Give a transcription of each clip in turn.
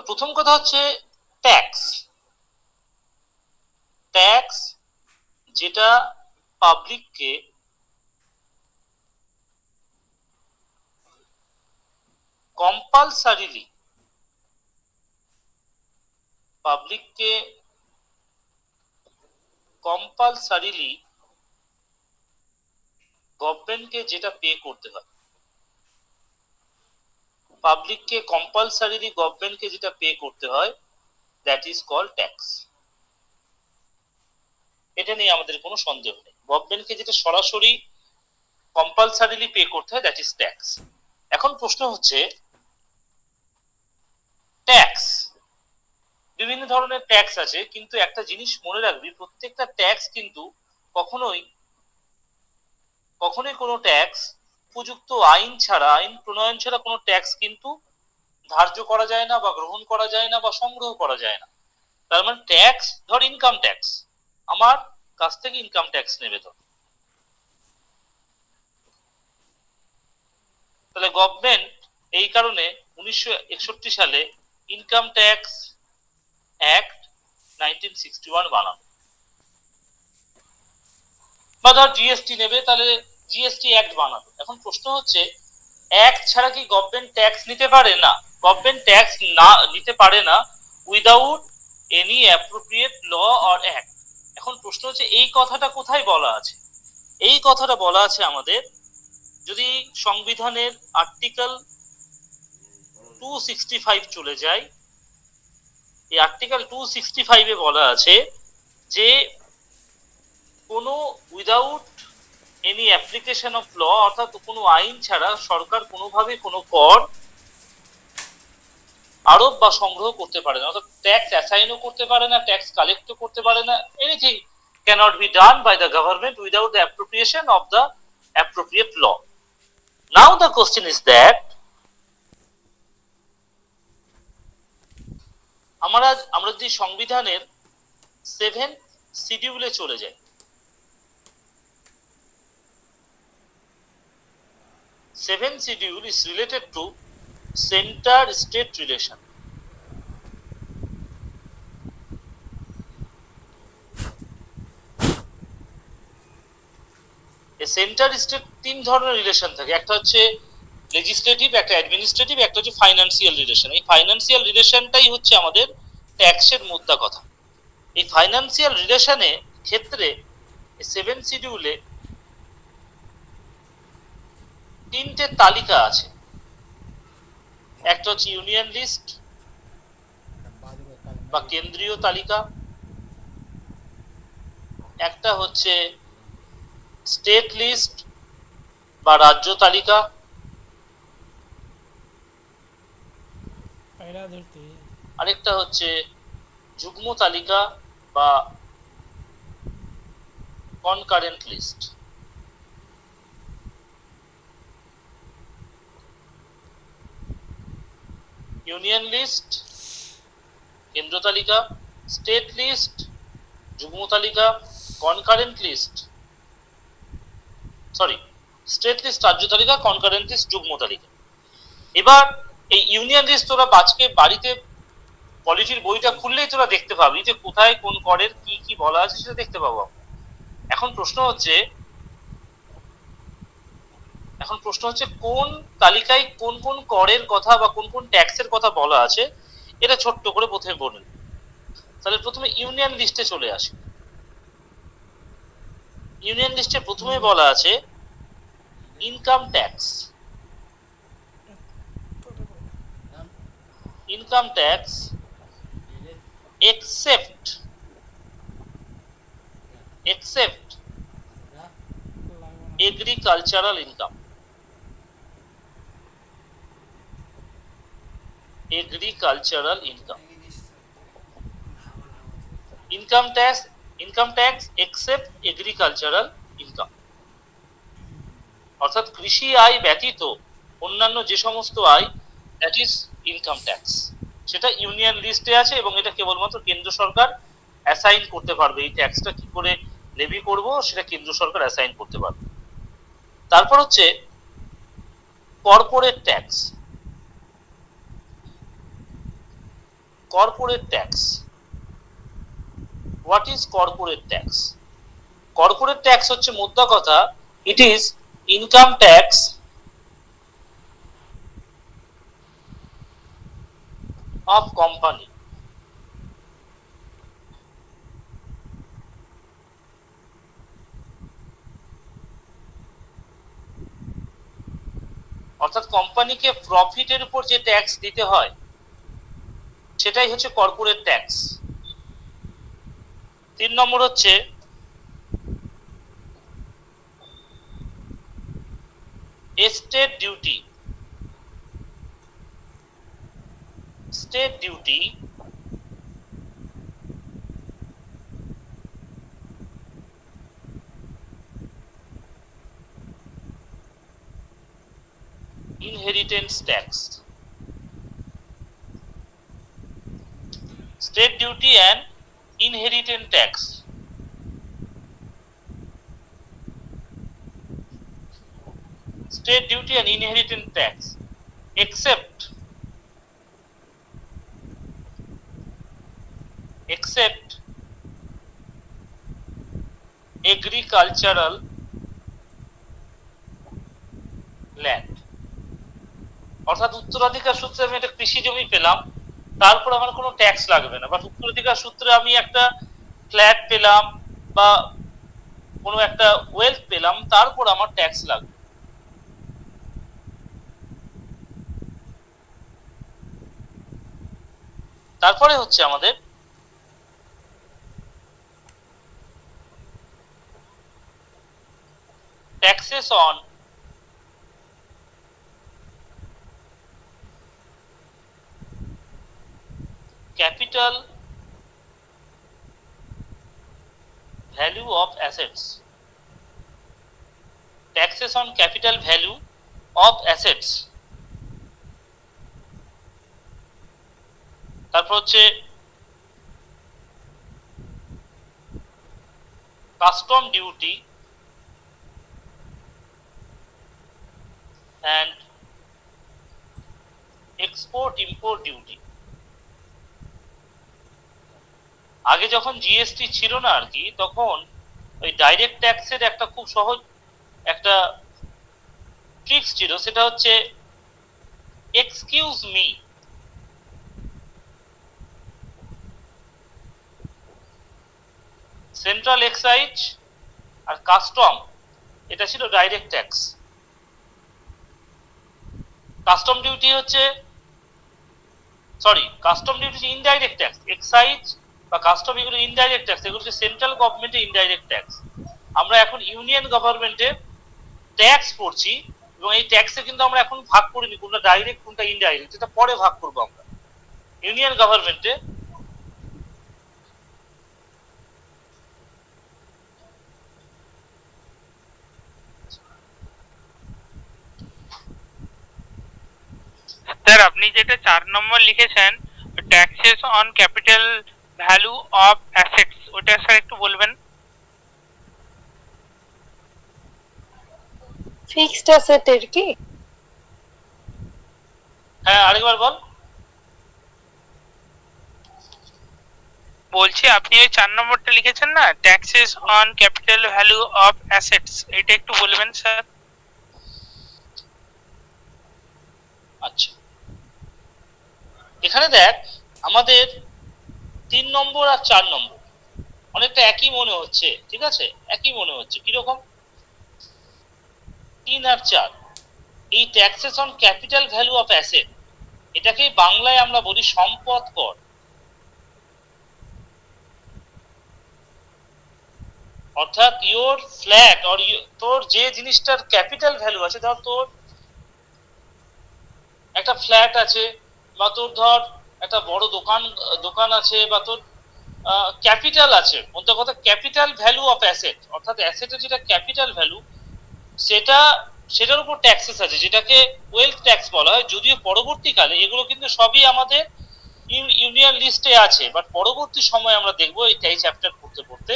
তো প্রথম কথা হচ্ছে ট্যাক্স। ট্যাক্স যেটা পাবলিককে কম্পালসারিলি গভর্নমেন্টকে যেটা পে করতে হয়, পাবলিককে কম্পালসারিলি গভর্নমেন্টকে যেটা পে করতে হয়, দ্যাট ইজ কল্ড ট্যাক্স। এটা নিয়ে আমাদের কোনো সন্দেহ নেই। গভর্নমেন্টকে যেটা সরাসরি কম্পালসারিলি পে করতে হয়, দ্যাট ইজ ট্যাক্স। এখন প্রশ্ন হচ্ছে ট্যাক্স, বিভিন্ন ধরনের ট্যাক্স আছে, কিন্তু একটা জিনিস মনে রাখবি, প্রত্যেকটা ট্যাক্স কিন্তু কখনোই কোনো ট্যাক্স উপযুক্ত আইন ছাড়া, আইন প্রণয়ন ছাড়া কোনো ট্যাক্স কিন্তু ধার্য করা যায় না, বা গ্রহণ করা যায় না, বা সংগ্রহ করা যায় না। তার মানে ট্যাক্স, ধর ইনকাম ট্যাক্স, আমার কাছ থেকে ইনকাম ট্যাক্স নেবে, ধর, তাহলে গভর্নমেন্ট এই কারণে 1961 সালে ইনকাম ট্যাক্স অ্যাক্ট 1961 বানানো। বা ধর জিএসটি নেবে, তাহলে জিএসটি অ্যাক্ট বানানো। এখন প্রশ্ন হচ্ছে অ্যাক্ট ছাড়া কি গভর্নমেন্ট ট্যাক্স নিতে পারে? না, গভর্নমেন্ট ট্যাক্স না নিতে পারে না without any appropriate law or act. এখন প্রশ্ন হচ্ছে এই কথাটা কোথায় বলা আছে? এই কথাটা বলা আছে আমাদের যদি সংবিধানের আর্টিকেল 265 চলে যায়। এই আর্টিকেল 265 এ বলা আছে যে কোনো without any application of law, অর্থাৎ কোনো আইন ছাড়া সরকার কোনোভাবে কোনো কর আরোপ বা সংগ্রহ করতে পারে না, অর্থাৎ ট্যাক্স অ্যাসাইনও করতে পারে না, ট্যাক্স কালেক্টও করতে পারে না। Anything cannot be done by the government without the appropriation of the appropriate law. Now the question is that আমরা যদি সংবিধানের 7th শিডিউলে চলে যাই, 7th schedule is related to center state relation. Centre state তিন ধরনের রিলেশন থাকে, একটা হচ্ছে লেজিসলেটিভ, একটা অ্যাডমিনিস্ট্রেটিভ, একটা হচ্ছে ফাইন্যান্সিয়াল রিলেশন। এই ফাইন্যান্সিয়াল রিলেশনটাই হচ্ছে আমাদের ট্যাক্সের মুদ্রা কথা। এই ফাইন্যান্সিয়াল রিলেশনের ক্ষেত্রে 7th শিডিউলে তিনটে তালিকা আছে। একটা হচ্ছে ইউনিয়ন লিস্ট বা কেন্দ্রীয় তালিকা, একটা হচ্ছে স্টেট লিস্ট বা রাজ্য তালিকা, আরেকটা হচ্ছে যুগ্ম তালিকা বা কনকারেন্ট লিস্ট। ইউনিয়ন লিস্ট, কেন্দ্র তালিকা, স্টেট লিস্ট, যুগ্ম তালিকা, কনকারেন্ট লিস্ট, স্টেট লিস্ট, রাজ্য তালিকা, কনকারেন্ট লিস্ট, যুগ্ম তালিকা। এবার এই ইউনিয়ন লিস্ট তোরা আজকে বাড়িতে পলিটির বইটা খুললেই তোরা দেখতে পাবি যে কোথায় কোন করের কি কি বলা আছে, সেটা দেখতে পাবো। এখন প্রশ্ন হচ্ছে কোন তালিকায় কোন কোন করের কথা বা কোন কোন ট্যাক্সের কথা বলা আছে, এটা ছোট্ট করে প্রথমে বলুন। তাহলে প্রথমে ইউনিয়ন লিস্টে চলে আসে। ইউনিয়ন লিস্টে প্রথমে বলা আছে income tax. Income tax except agricultural income. Agricultural income. Income tax except agricultural income. অর্থাৎ কৃষি আয় ব্যতীত অন্যান্য যে সমস্ত আয়, দ্যাট ইজ ইনকাম ট্যাক্স। সেটা ইউনিয়ন লিস্টে আছে এবং এটা কেবলমাত্র কেন্দ্র সরকার অ্যাসাইন করতে পারবে। এই ট্যাক্সটা কি করে লেভি করব সেটা কেন্দ্র সরকার অ্যাসাইন করতে পারবে। তারপর হচ্ছে corporate tax. Corporate tax. What is corporate tax? Corporate tax হচ্ছে মোদ্দা কথা, it is income tax of company. অর্থাৎ কোম্পানিকে প্রফিটের উপর যে ট্যাক্স দিতে হয় সেটাই হচ্ছে কর্পোরেট ট্যাক্স। 3 নম্বর হচ্ছে state duty. State duty inheritance tax, state duty and inheritance tax। state duty and inheritance tax except agricultural land। অর্থাৎ উত্তরাধিকার সূত্রে আমি একটা কৃষি জমি পেলাম, তারপর আমার কোনো ট্যাক্স লাগবে না, বাট উত্তরাধিকার সূত্রে আমি একটা ফ্ল্যাট পেলাম বা কোনো একটা ওয়েলথ পেলাম, তারপর আমার ট্যাক্স লাগবে। তারপরে হচ্ছে আমাদের taxes on capital value of assets। taxes on capital value of assets। তারপর হচ্ছে custom duty and export import duty। আগে যখন জিএসটি ছিল না আর কি, তখন ওই ডাইরেক্ট ট্যাক্সের একটা খুব সহজ একটা ট্রিক্স ছিল, সেটা হচ্ছে এক্সকিউজ মি। সেন্ট্রাল এক্সাইজ আর কাস্টম, এটা ছিল ডাইরেক্ট ট্যাক্স। কাস্টম ডিউটি হচ্ছে ইনডাইরেক্ট ট্যাক্স। এক্সাইজ বা কাস্টম এগুলো ইনডাইরেক্ট ট্যাক্স, এগুলো হচ্ছে সেন্ট্রাল গভর্নমেন্টের ইনডাইরেক্ট ট্যাক্স। আমরা এখন ইউনিয়ন গভর্নমেন্টের ট্যাক্স পড়ছি, এবং এই ট্যাক্সে কিন্তু আমরা এখন ভাগ করিনি কোনটা ডাইরেক্ট কোনটা ইনডাইরেক্ট, এটা পরে ভাগ করবো আমরা। ইউনিয়ন গভর্নমেন্টে স্যার আপনি যেটা 4 নম্বর লিখেছেন taxes on capital value of assets, ওটা স্যার একটু বলবেন। ফিক্সড অ্যাসেটের কি? হ্যাঁ আরেকবার বল। বলছি আপনি ওই 4 নম্বরটা লিখেছেন না, taxes on capital value of assets, এটা একটু বলবেন স্যার। আচ্ছা, এখানে দেখ আমাদের 3 নম্বর আর 4 নম্বর অনেকটা একই মনে হচ্ছে, ঠিক আছে, একই মনে হচ্ছে। কিরকম? 3 আর 4 এই taxes on capital value of asset, এটাকে বাংলায় আমরা বলি সম্পদ কর। অর্থাৎ ইওর ফ্ল্যাট অর তোর যে জিনিসটার ক্যাপিটাল ভ্যালু আছে, ধর তোর একটা ফ্ল্যাট আছে, বা তোর ধর একটা বড় দোকান আছে, বা তোর ক্যাপিটাল আছে, মধ্যে কথা ক্যাপিটাল ভ্যালু অফ অ্যাসেট, অর্থাৎ অ্যাসেটের যেটা ক্যাপিটাল ভ্যালু সেটার উপর ট্যাক্সেস আছে, যেটাকে ওয়েলথ ট্যাক্স বলা হয়। যদিও পরবর্তীকালে এগুলো কিন্তু সবই আমাদের ইউনিয়ন লিস্টে আছে, বাট পরবর্তী সময় আমরা দেখবো এই চ্যাপ্টার পড়তে পড়তে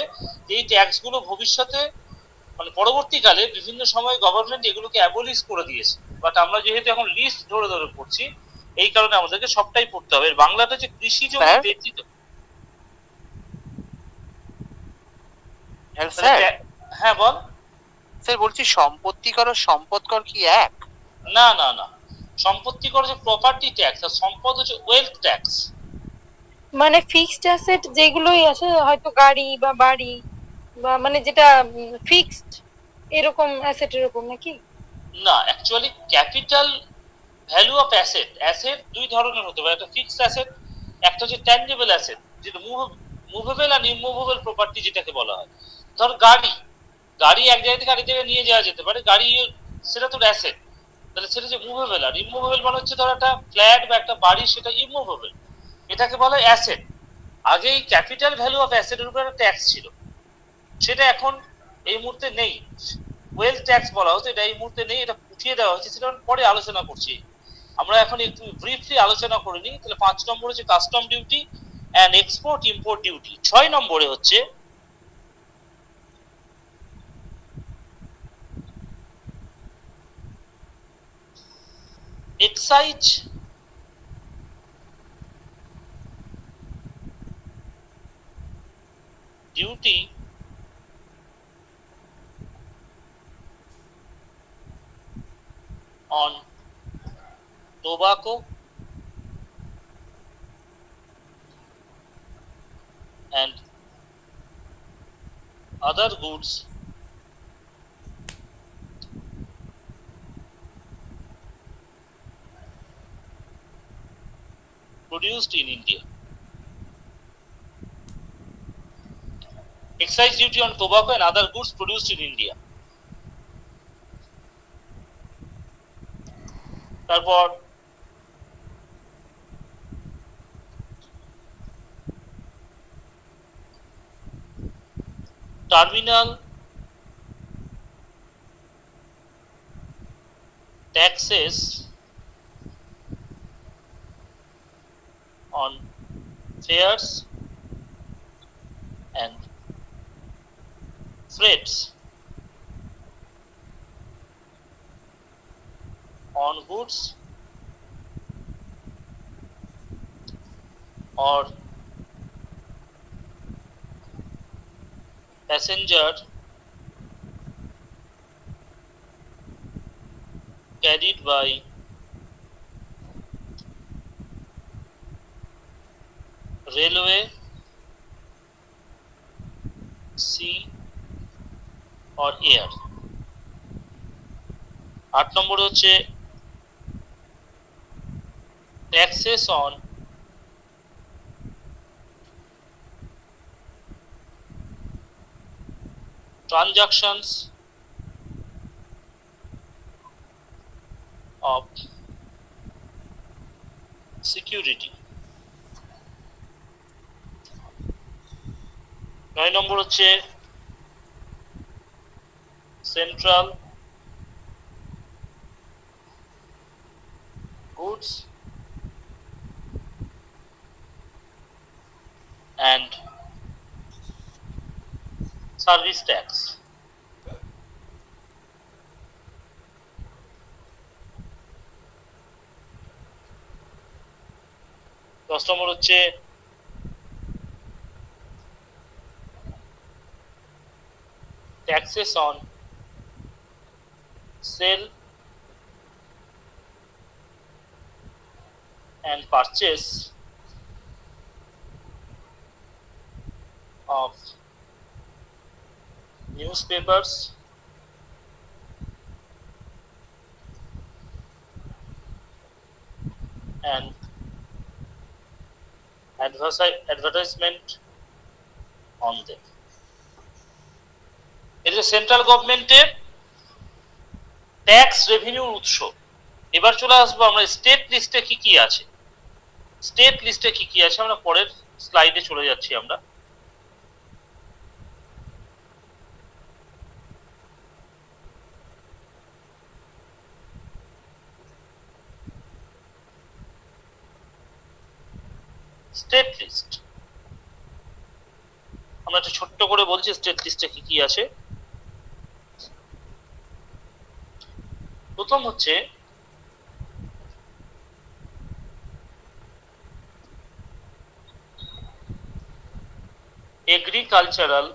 এই ট্যাক্সগুলো ভবিষ্যতে মানে পরবর্তীকালে বিভিন্ন সময় গভর্নমেন্ট এগুলোকে অ্যাবলিশ করে দিয়েছে। বাট আমরা যেহেতু এখন লিস্ট ধরে ধরে পড়ছি, এই কারণে আমাদেরকে সবটাই পড়তে হবে। বাংলাটা হচ্ছে কৃষি জমি স্যার? ব্যতীত। স্যার হ্যাঁ বল। স্যার বলছি সম্পত্তি কর ও সম্পদ কর কি এক? না না না, সম্পত্তি কর হচ্ছে প্রপার্টি ট্যাক্স, আর সম্পদ হচ্ছে ওয়েলথ ট্যাক্স। মানে ফিক্সড অ্যাসেট যেগুলোই আছে, হয়তো গাড়ি বা বাড়ি বা মানে যেটা ফিক্সড, এরকম অ্যাসেটের উপর নাকি? না, actually capital value of asset, asset দুই ধরনের হতে পারে। একটা ফিক্সড অ্যাসেট, একটা হচ্ছে ট্যানজিবল অ্যাসেট, যেটা মুভেবল আর ইমুভেবল প্রপার্টি যেটাকে বলা হয়। ধর গাড়ি, গাড়ি এক জায়গা থেকে আরেক জায়গায় নিয়ে যাওয়া যেতে পারে, গাড়ি সেটা তো অ্যাসেট, তাহলে সেটা যে মুভেবল। আর ইমুভেবল মানে হচ্ছে ধর একটা ফ্ল্যাট বা একটা বাড়ি, সেটা ইমুভেবল, এটাকে বলা হয় অ্যাসেট। আগে এই ক্যাপিটাল ভ্যালু অফ অ্যাসেটের উপর একটা ট্যাক্স ছিল, সেটা এখন এই মুহূর্তে নেই। ওয়েলথ ট্যাক্স বলা হতো, এটা এই মুহূর্তে নেই, এটা উঠিয়ে দেওয়া হচ্ছে, সেটা পরে আলোচনা করছি। আমরা এখন একটু ব্রিফলি আলোচনা করে নিই। তাহলে 5 নম্বর হচ্ছে custom duty and export import duty. 6 নম্বরে হচ্ছে excise duty on tobacco and other goods produced in India. Excise duty on tobacco and other goods produced in India. তারপর terminal taxes on fares and freights on goods or passenger carried by railway, sea or air. 8 নম্বর হচ্ছে taxes on transactions of security. 9 নম্বর হচ্ছে central goods and service tax. দশ নম্বর হচ্ছে taxes on sale and purchase of newspapers and advertisement on them. এটা central গভর্নমেন্টের tax রেভিনিউর উৎস। এবার চলে আসবো আমরা স্টেট লিস্টে কি কি আছে। স্টেট লিস্টে কি কি আছে আমরা পরের স্লাইডে চলে যাচ্ছি আমরা। স্টেট লিস্ট আমরা একটা ছোট্ট করে বলছি স্টেট লিস্টে কি কি আছে। প্রথম হচ্ছে এগ্রিকালচারাল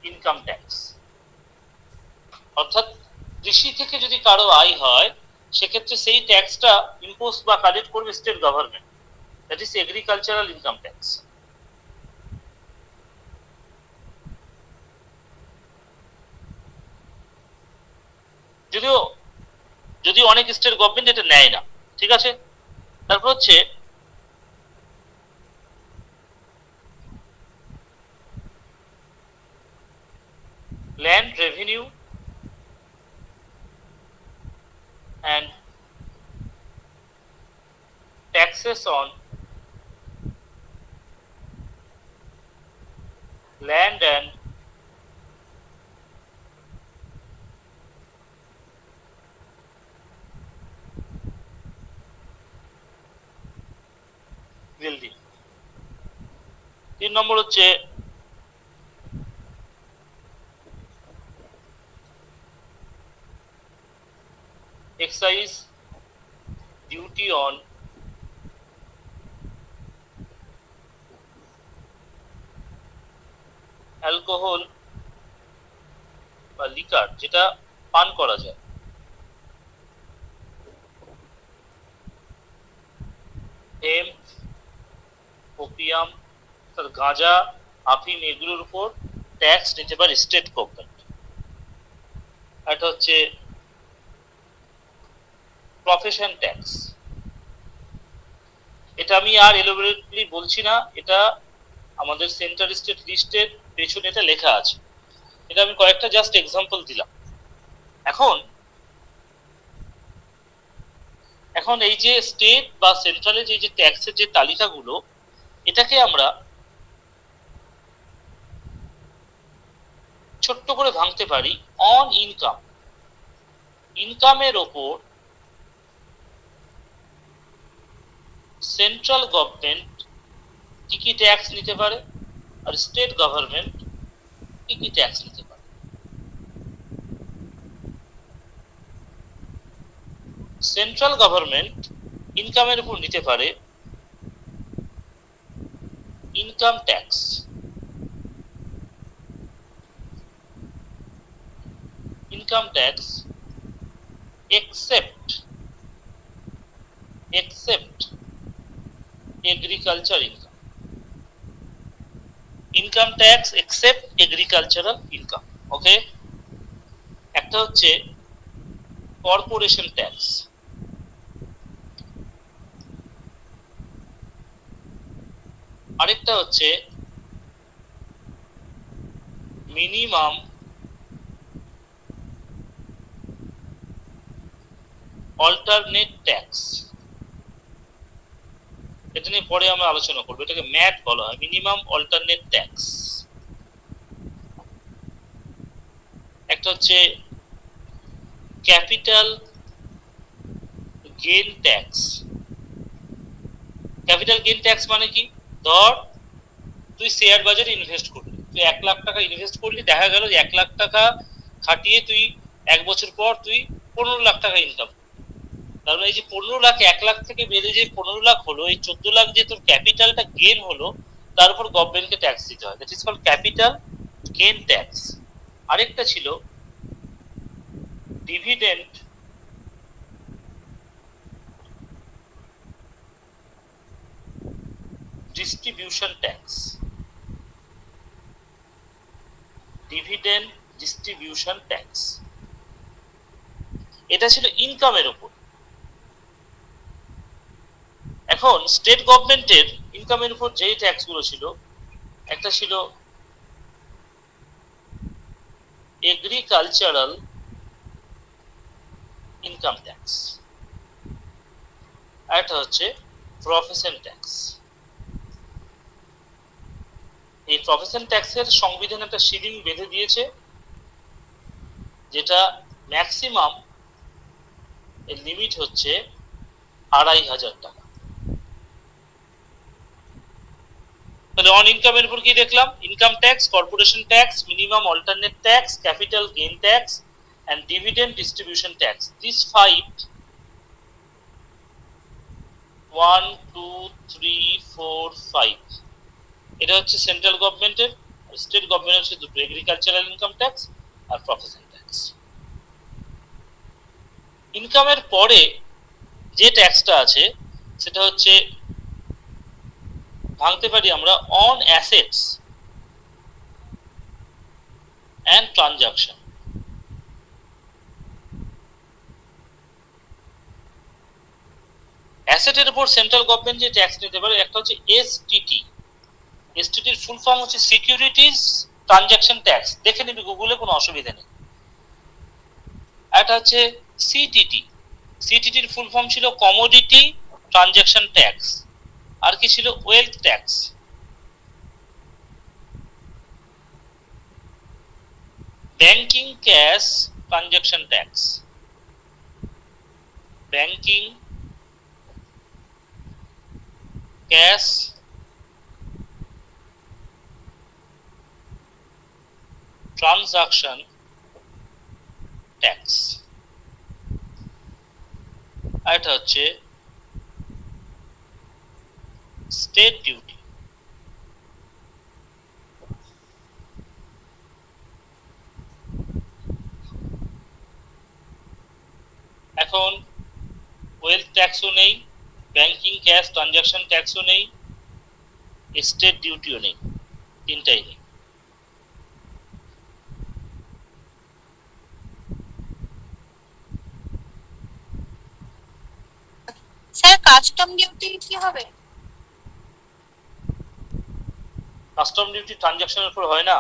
ইনকাম ট্যাক্স, অর্থাৎ কৃষি থেকে যদি কারো আয় হয় সেক্ষেত্রে সেই ট্যাক্সটা ইম্পোজ বা কালেক্ট করবে state government, that is agricultural income tax. যদিও অনেক স্টেট গভর্নমেন্ট এটা নেয় না, ঠিক আছে। তারপর হচ্ছে land revenue and taxes on land and building। 3 নম্বর হচ্ছে excise duty on অ্যালকোহল বা লিকার, যেটা পান করা যায়। হেম্প, ওপিয়াম, গাঁজা, আফিম এগুলোর উপর ট্যাক্স নিতে পারে স্টেট গভর্নমেন্ট। এটা হচ্ছে প্রফেশন ট্যাক্স। এটা আমি আর এলোবরেটলি বলছি না, এটা আমাদের সেন্টার স্টেট লিস্টের পেছনে এটা লেখা আছে, এটা আমি কয়েকটা জাস্ট এক্সাম্পল দিলাম। এখন এই যে স্টেট বা সেন্ট্রালের যে ট্যাক্সের যে তালিকাগুলো, এটাকে আমরা ছোট্ট করে ভাঙতে পারি অন ইনকাম। ইনকামের ওপর সেন্ট্রাল গভর্নমেন্ট কি কি ট্যাক্স নিতে পারে আর স্টেট গভর্নমেন্ট কি কি ট্যাক্স নিতে পারে। সেন্ট্রাল গভর্নমেন্ট ইনকামের উপর নিতে পারে income tax. Income tax except agriculture income। Income tax except agricultural income, ওকে। একটা হচ্ছে কর্পোরেশন ট্যাক্স, আরেকটা হচ্ছে মিনিমাম অল্টারনেট ট্যাক্স। এটা নিয়ে পরে আমরা আলোচনা করবো, এটাকে ম্যাট বলা হয়, মিনিমাম অল্টারনেট ট্যাক্স। একটা হচ্ছে capital gain tax. Capital gain tax মানে কি, ধর তুই শেয়ার বাজারে ইনভেস্ট করলি, তুই 1 লাখ টাকা ইনভেস্ট করলি, দেখা গেল যে 1 লাখ টাকা খাটিয়ে তুই 1 বছর পর তুই 15 লাখ টাকা ইনকাম। তার মানে এই যে 15 লাখ 1 লাখ থেকে বেড়ে যে 15 লাখ হলো, এই 14 লাখ যে তোর ক্যাপিটালটা গেইন হলো, তার উপর গভর্নমেন্টকে ট্যাক্স দিতে হয়, that is called capital gain tax. আরেকটা ছিল dividend distribution tax. Dividend distribution tax এটা ছিল ইনকামের উপর। এখন স্টেট গভর্নমেন্টের ইনকামের উপর যে ট্যাক্স গুলো ছিল, একটা ছিল এগ্রিকালচারাল ইনকাম ট্যাক্স, আর একটা হচ্ছে প্রফেশন ট্যাক্স। এই প্রফেশন ট্যাক্সের সংবিধান একটা সিলিং বেঁধে দিয়েছে, যেটা ম্যাক্সিমাম এর লিমিট হচ্ছে 2500 টাকা। তাহলে অন ইনকামের উপর কি দেখলাম, income tax, corporation tax, minimum alternate tax, capital gain tax and dividend distribution tax. These 5, 1 2 3 4 5 এটা হচ্ছে সেন্ট্রাল গভর্নমেন্টের, স্টেট গভর্নমেন্ট হচ্ছে দুটো, এগ্রিকালচারাল ইনকাম ট্যাক্স আর প্রফেশন ট্যাক্স। ইনকামের পরে যে ট্যাক্সটা আছে সেটা হচ্ছে ভাঙতে পারি আমরা অন অ্যাসেটস অ্যান্ড ট্রানজাকশন। অ্যাসেটের উপর সেন্ট্রাল গভর্নমেন্ট যে ট্যাক্স নিতে পারে একটা হচ্ছে এসটিটি। এসটিটির ফুল ফর্ম হচ্ছে সিকিউরিটিজ ট্রানজাকশন ট্যাক্স, দেখে নিবি গুগলে, কোনো অসুবিধা নেই। একটা হচ্ছে সিটিটি। সিটিটির ফুল ফর্ম ছিল কমোডিটি ট্রানজাকশন ট্যাক্স। আর কি ছিল? Wealth tax. Banking cash transaction tax. Banking cash transaction tax. আর এটা হচ্ছে স্টেট ডিউটি। এখন ওয়েলথ ট্যাক্সও নেই, ব্যাংকিং ক্যাশ ট্রানজাকশন ট্যাক্সও নেই, স্টেট ডিউটিও নেই, তিনটাই নেই। স্যার কাস্টম ডিউটি কি হবে? কাস্টম ডিউটি ট্রানজাকশনের উপর হয় না,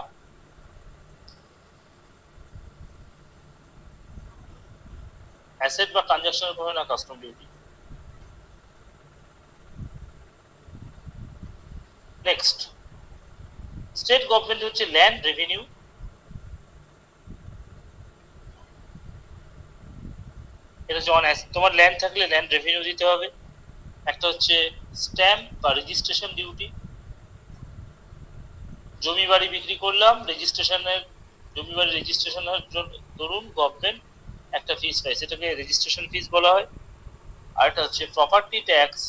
অ্যাসেট বা ট্রানজাকশনের উপর হয় না custom duty. Next, state government হচ্ছে ল্যান্ড রেভিনিউ। এটা হচ্ছে তোমার ল্যান্ড থাকলে ল্যান্ড রেভিনিউ দিতে হবে। একটা হচ্ছে স্ট্যাম্প বা রেজিস্ট্রেশন ডিউটি। জমি বাড়ি বিক্রি করলাম, রেজিস্ট্রেশনের জমি বাড়ি রেজিস্ট্রেশনের জন্য ধরুন গভর্নমেন্ট একটা ফিস পায়, সেটাকে রেজিস্ট্রেশন ফিস বলা হয়। আর এটা হচ্ছে property tax.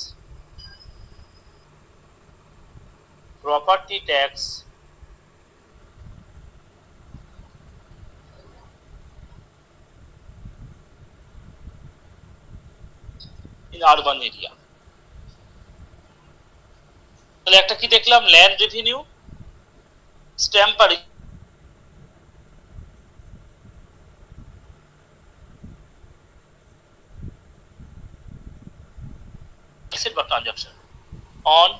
Property tax in urban area. তাহলে একটা কি দেখলাম? ল্যান্ড রেভিনিউ, স্ট্যাম্প আর asset বা ট্রানজাকশন। অন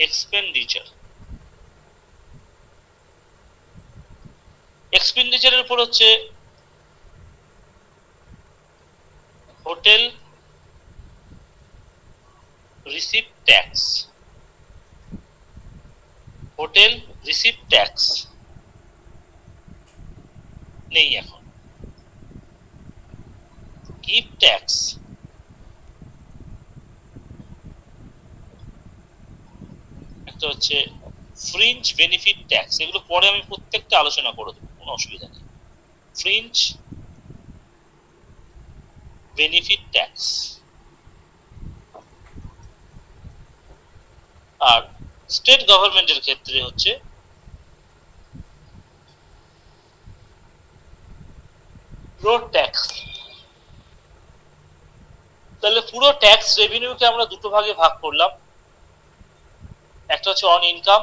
এক্সপেন্ডিচার, এক্সপেন্ডিচারের উপর হচ্ছে hotel receipt tax. Hotel receipt tax নেই এখন। গিফট ট্যাক্স, একটা হচ্ছে ফ্রিঞ্জ বেনিফিট ট্যাক্স। এগুলো পরে আমি প্রত্যেকটা আলোচনা করে দেবো, কোনো অসুবিধা নেই। Fringe benefit tax. আর স্টেট গভর্নমেন্টের ক্ষেত্রে হচ্ছে রোড ট্যাক্স। তাহলে পুরো ট্যাক্স রেভিনিউকে আমরা দুটো ভাগে ভাগ করলাম, একটা হচ্ছে অন ইনকাম,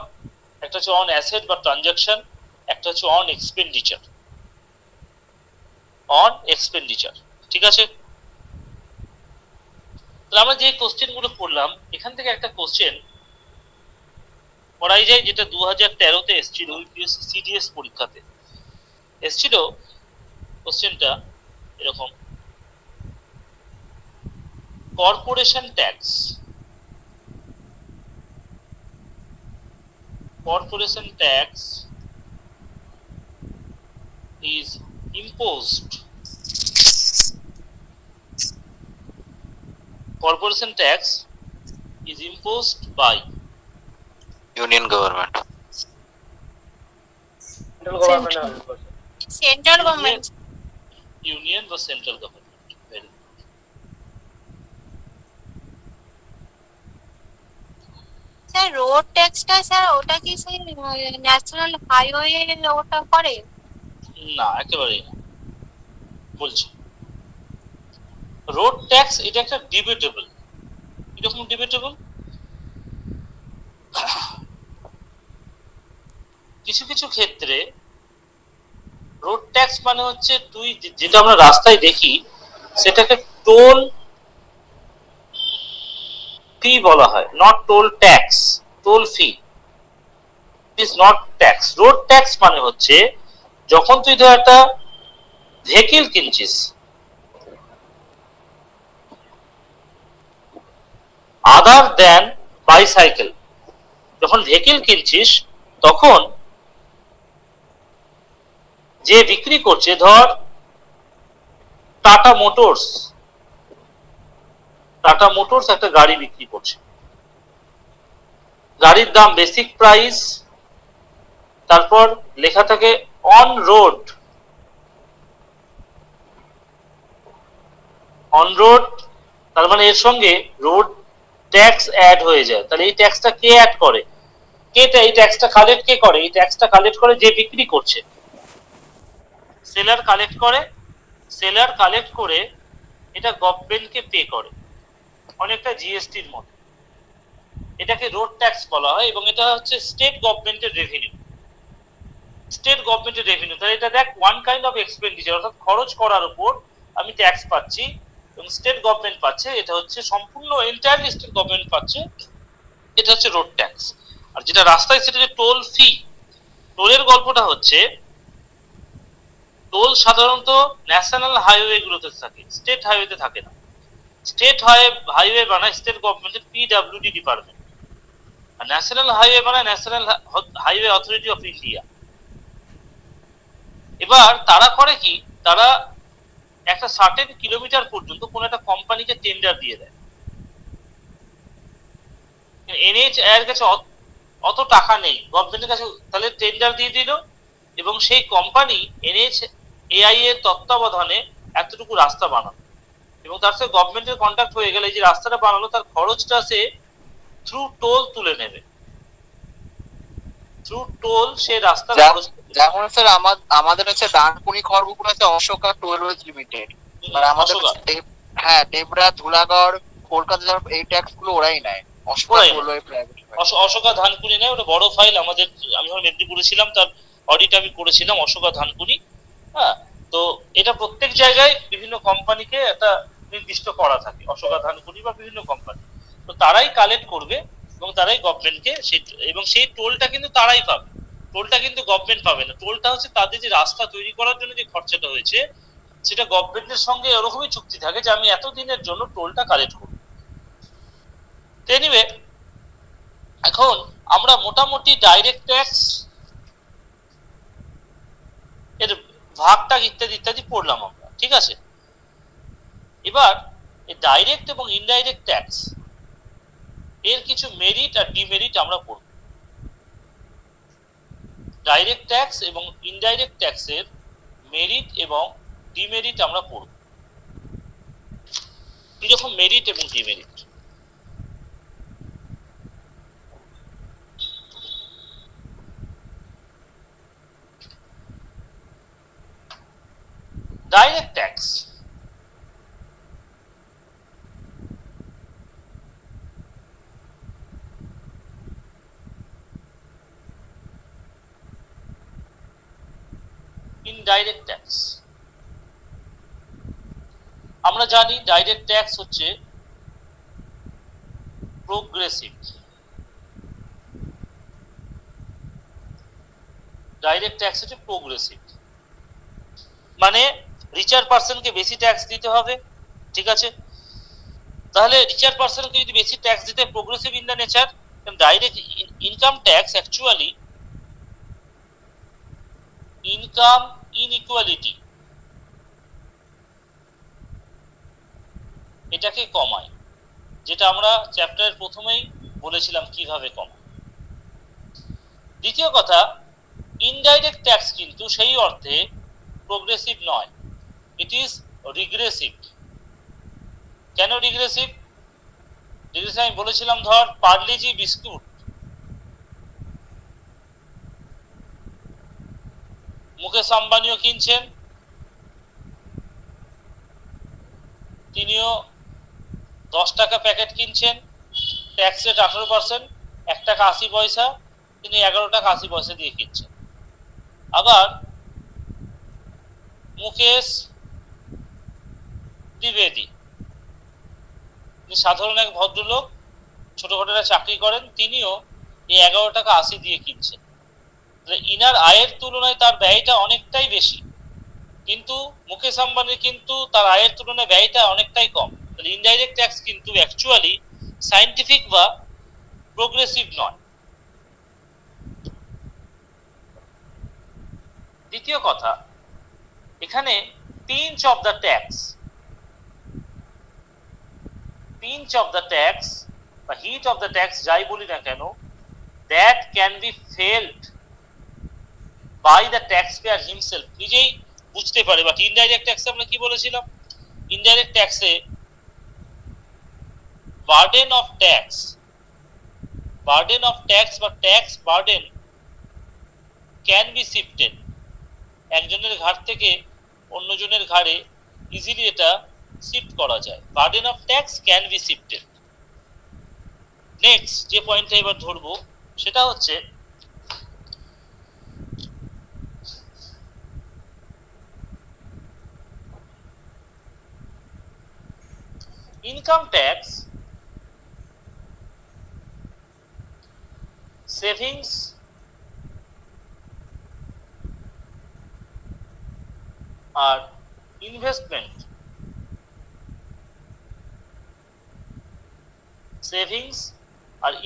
একটা হচ্ছে অন অ্যাসেট বা ট্রানজাকশন, একটা হচ্ছে অন এক্সপেন্ডিচার। অন এক্সপেন্ডিচার, ঠিক আছে? তাহলে আমরা যে কোশ্চেন গুলো পড়লাম, এখান থেকে একটা কোশ্চেন পড়াই যায়, যেটা 2013-তে এসেছিল ইউপিএসসি সিডিএস পরীক্ষাতে এসেছিল। কোশ্চেনটা এরকম: corporation tax, corporation tax is imposed. Corporation tax is imposed by union government. Central government. Central government. Union বা central government. Very good. Sir road ট্যাক্সটা স্যার ওটা কি সেই ন্যাশনাল হাইওয়ে ওটা করে? না, একেবারেই না। বলছি রোড ট্যাক্স এটা একটা ডিবেটেবল। কিরকম ডিবেটেবল? কিছু কিছু ক্ষেত্রে রোড ট্যাক্স মানে হচ্ছে তুই যেটা আমরা রাস্তায় দেখি সেটাকে টোল ফি বলা হয়, not toll tax. Toll fee is not tax. Road tax মানে হচ্ছে যখন তুই ধর একটা ভেহিকল কিনছিস, আদার দেন বাইসাইকেল, যখন ভেহিকল কিনছিস তখন যে বিক্রি করছে, ধর টাটা মোটরস একটা গাড়ি বিক্রি করছে, গাড়ির দাম বেসিক প্রাইস, তারপর লেখা থাকে অন রোড, তার মানে এর সঙ্গে রোড ট্যাক্স অ্যাড হয়ে যায়। তাহলে এই ট্যাক্সটা কে অ্যাড করে? এই ট্যাক্সটা কালেক্ট কে করে? এই ট্যাক্সটা কালেক্ট করে যে বিক্রি করছে, সেলার কালেক্ট করে এটা গভর্নমেন্টকে পে করে, অনেকটা জিএসটির মতো। এটাকে রোড ট্যাক্স বলা হয় এবং এটা হচ্ছে স্টেট গভর্নমেন্টের রেভিনিউ। তাহলে এটা দেখ ওয়ান কাইন্ড অফ এক্সপেন্ডিচার, অর্থাৎ খরচ করার উপর আমি ট্যাক্স পাচ্ছি এবং স্টেট গভর্নমেন্ট পাচ্ছে। এটা হচ্ছে সম্পূর্ণ এন্টায়ারলি স্টেট গভর্নমেন্ট পাচ্ছে। এটা হচ্ছে রোড ট্যাক্স। আর যেটা রাস্তায় সেটা হচ্ছে টোল ফি। টোলের গল্পটা হচ্ছে টোল সাধারণত ন্যাশনাল হাইওয়ে গুলোতে থাকে, স্টেট হাইওয়েতে থাকে না। স্টেট হাইওয়ে বানায় স্টেট গভর্নমেন্টের পিডব্লিউডি ডিপার্টমেন্ট, আর ন্যাশনাল হাইওয়ে বানায় national highway authority of India. এবার তারা করে কি, তারা একটা সার্টেন কিলোমিটার পর্যন্ত কোন একটা কোম্পানিকে টেন্ডার দিয়ে দেয়। এনএইচ এর কাছে অত টাকা নেই গভর্নমেন্টের কাছে, তাহলে টেন্ডার দিয়ে দিল এবং সেই কোম্পানি এনএইচ এআই এর তত্ত্বাবধানে এতটুকু রাস্তা বানানো, এবং তার সাথে গভর্নমেন্টের কন্ট্যাক্ট হয়ে গেলে যে রাস্তাটা বানালো তার খরচটা সে থ্রু টোল তুলে নেবে। থ্রু টোল সে রাস্তার খরচ। যেমন স্যার আমাদের হচ্ছে ডানকুনি খড়গপুর আছে অশোকা টোলওয়েজ লিমিটেড, আর আমাদের হ্যাঁ ডেবরা, ধুলাগড়, কলকাতা এই ট্যাক্স গুলো ওরাই নেয়। অশোকা ধানকুনি নেয়, ওটা বড় ফাইল আমাদের। আমি যখন মেদিনীপুরে ছিলাম তার অডিট আমি করেছিলাম, অশোকা ধানকুনি। হ্যাঁ, তো এটা প্রত্যেক জায়গায় বিভিন্ন কোম্পানিকে একটা নির্দিষ্ট করা থাকে, অশোকা ধানকুনি বা বিভিন্ন কোম্পানি। তো তারাই কালেক্ট করবে এবং তারাই গভর্নমেন্টকে এবং সেই টোলটা কিন্তু তারাই পাবে। টোলটা কিন্তু গভর্নমেন্ট পাবে না। টোলটা হচ্ছে তাদের যে রাস্তা তৈরি করার জন্য যে খরচাটা হয়েছে সেটা গভর্নমেন্টের সঙ্গে এরকমই চুক্তি থাকে যে আমি এত দিনের জন্য টোলটা কালেক্ট করব। এনিওয়ে, এখন আমরা মোটামুটি ডাইরেক্ট ট্যাক্স এর ভাগটা ইত্যাদি ইত্যাদি পড়লাম আমরা, ঠিক আছে। এবার এই ডাইরেক্ট এবং ইনডাইরেক্ট ট্যাক্স এর কিছু মেরিট আর ডিমেরিট আমরা পড়ব। ডাইরেক্ট ট্যাক্স এবং ইনডাইরেক্ট ট্যাক্সের মেরিট এবং ডিমেরিট আমরা পড়ব। কিরকম মেরিট এবং demerit? Direct tax indirect tax. আমরা জানি ডাইরেক্ট ট্যাক্স হচ্ছে প্রোগ্রেসিভ। ডাইরেক্ট ট্যাক্স হচ্ছে প্রোগ্রেসিভ, মানে রিচার পার্সনকে বেশি ট্যাক্স দিতে হবে, ঠিক আছে। তাহলে রিচার পার্সনকে যদি বেশি ট্যাক্স দিতে, progressive in the nature, direct income tax actually income inequality এটাকে কমায়, যেটা আমরা চ্যাপ্টারের প্রথমেই বলেছিলাম কিভাবে কমায়। দ্বিতীয় কথা, ইনডাইরেক্ট ট্যাক্স কিন্তু সেই অর্থে প্রোগ্রেসিভ নয়, ইট ইজ রিগ্রেসিভ। কেন রিগ্রেসিভ? আমি বলেছিলাম ধর পার্লেজি বিস্কুট মুকেশ আম্বানিও কিনছেন, তিনিও 10 টাকা প্যাকেট কিনছেন, ট্যাক্স রেট 18%, 1 টাকা 80 পয়সা, তিনি 11 টাকা 80 পয়সা দিয়ে কিনছেন। আবার মুকেশ দ্বিবেদী, তিনি সাধারণ এক ভদ্রলোক, ছোটখাটো একটা চাকরি করেন, তিনিও এই 11 টাকা 80 দিয়ে কিনছেন। ইনার আয়ের তুলনায় তার ব্যয়টা অনেকটাই বেশি, কিন্তু মুকেশ আম্বানির কিন্তু তার আয়ের তুলনায় ব্যয়টা অনেকটাই কম। তাহলে ইনডাইরেক্ট ট্যাক্স কিন্তু অ্যাকচুয়ালি সায়েন্টিফিক বা প্রোগ্রেসিভ নয়। দ্বিতীয় কথা, এখানে পিঞ্চ অফ দ্য ট্যাক্স বা হিট অফ দ্য ট্যাক্স যাই বলি না কেন, that can be felt by the taxpayer himself, নিজেই বুঝতে পারে। বাট ইনডাইরেক্ট ট্যাক্সে আমরা কি বলেছিলাম? ইনডাইরেক্ট ট্যাক্সে বার্ডেন অফ ট্যাক্স বা tax burden can be shifted, একজনের ঘাট থেকে অন্যজনের ঘাড়ে ইজিলি এটা শিফট করা যায়। Burden of tax can be shifted. Next যে পয়েন্টটা এবার ধরবো সেটা হচ্ছে ইনকাম ট্যাক্স, সেভিংস আর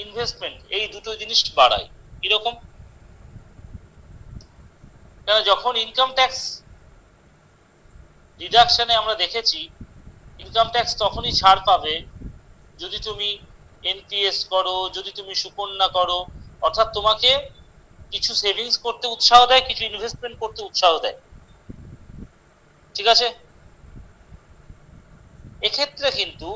ইনভেস্টমেন্ট, এই দুটো জিনিস বাড়ায়। কিরকম? কেন যখন ইনকাম ট্যাক্স ডিডাকশনে আমরা দেখেছি ইনকাম ট্যাক্স তখনই ছাড় পাবে যদি তুমি এনপিএস করো, যদি তুমি সুকন্যা করো, অর্থাৎ তোমাকে কিছু সেভিংস করতে উৎসাহ দেয়, কিছু ইনভেস্টমেন্ট করতে উৎসাহ দেয়। ঠিক আছে? এক্ষেত্রে কিন্তু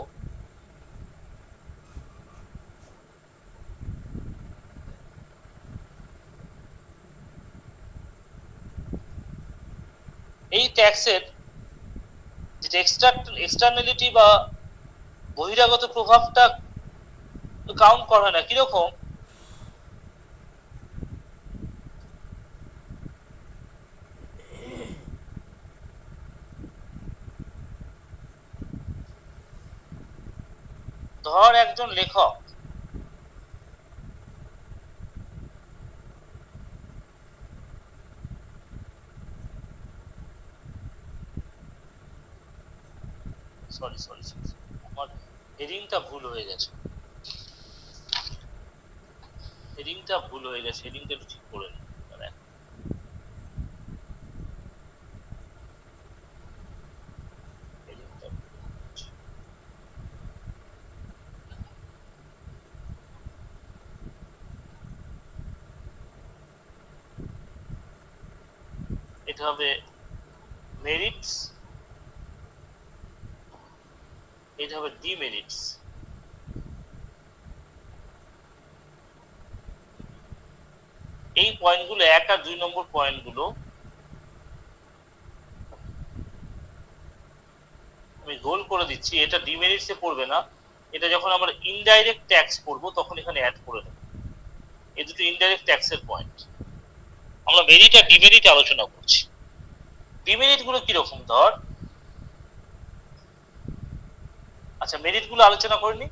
এই ট্যাক্সের যেটা এক্সটার্নালিটি বা বহিরাগত প্রভাবটা কাউন্ট করা হয় না। কিরকম? ধর একজন লেখক সরি আমার হেডিংটা ভুল হয়ে গেছে, হেডিংটা একটু ঠিক করে নিই। এটা হবে মেরিটস, এটা হবে ডিমেরিটস। এই পয়েন্টগুলো 1 আর 2 নম্বর পয়েন্টগুলো আমি গোল করে দিচ্ছি। এটা ডিমেরিটসে পড়বে না, এটা যখন আমরা ইনডাইরেক্ট ট্যাক্স পড়বো তখন এখানে অ্যাড করে দেবো। এই দুটো ইনডাইরেক্ট ট্যাক্সের পয়েন্ট। আমরা মেরিট আর ডিমেরিট আলোচনা করছি। ডিমেরিট গুলো কিরকম? ধর আচ্ছা মেরিট গুলো আলোচনা করিনি।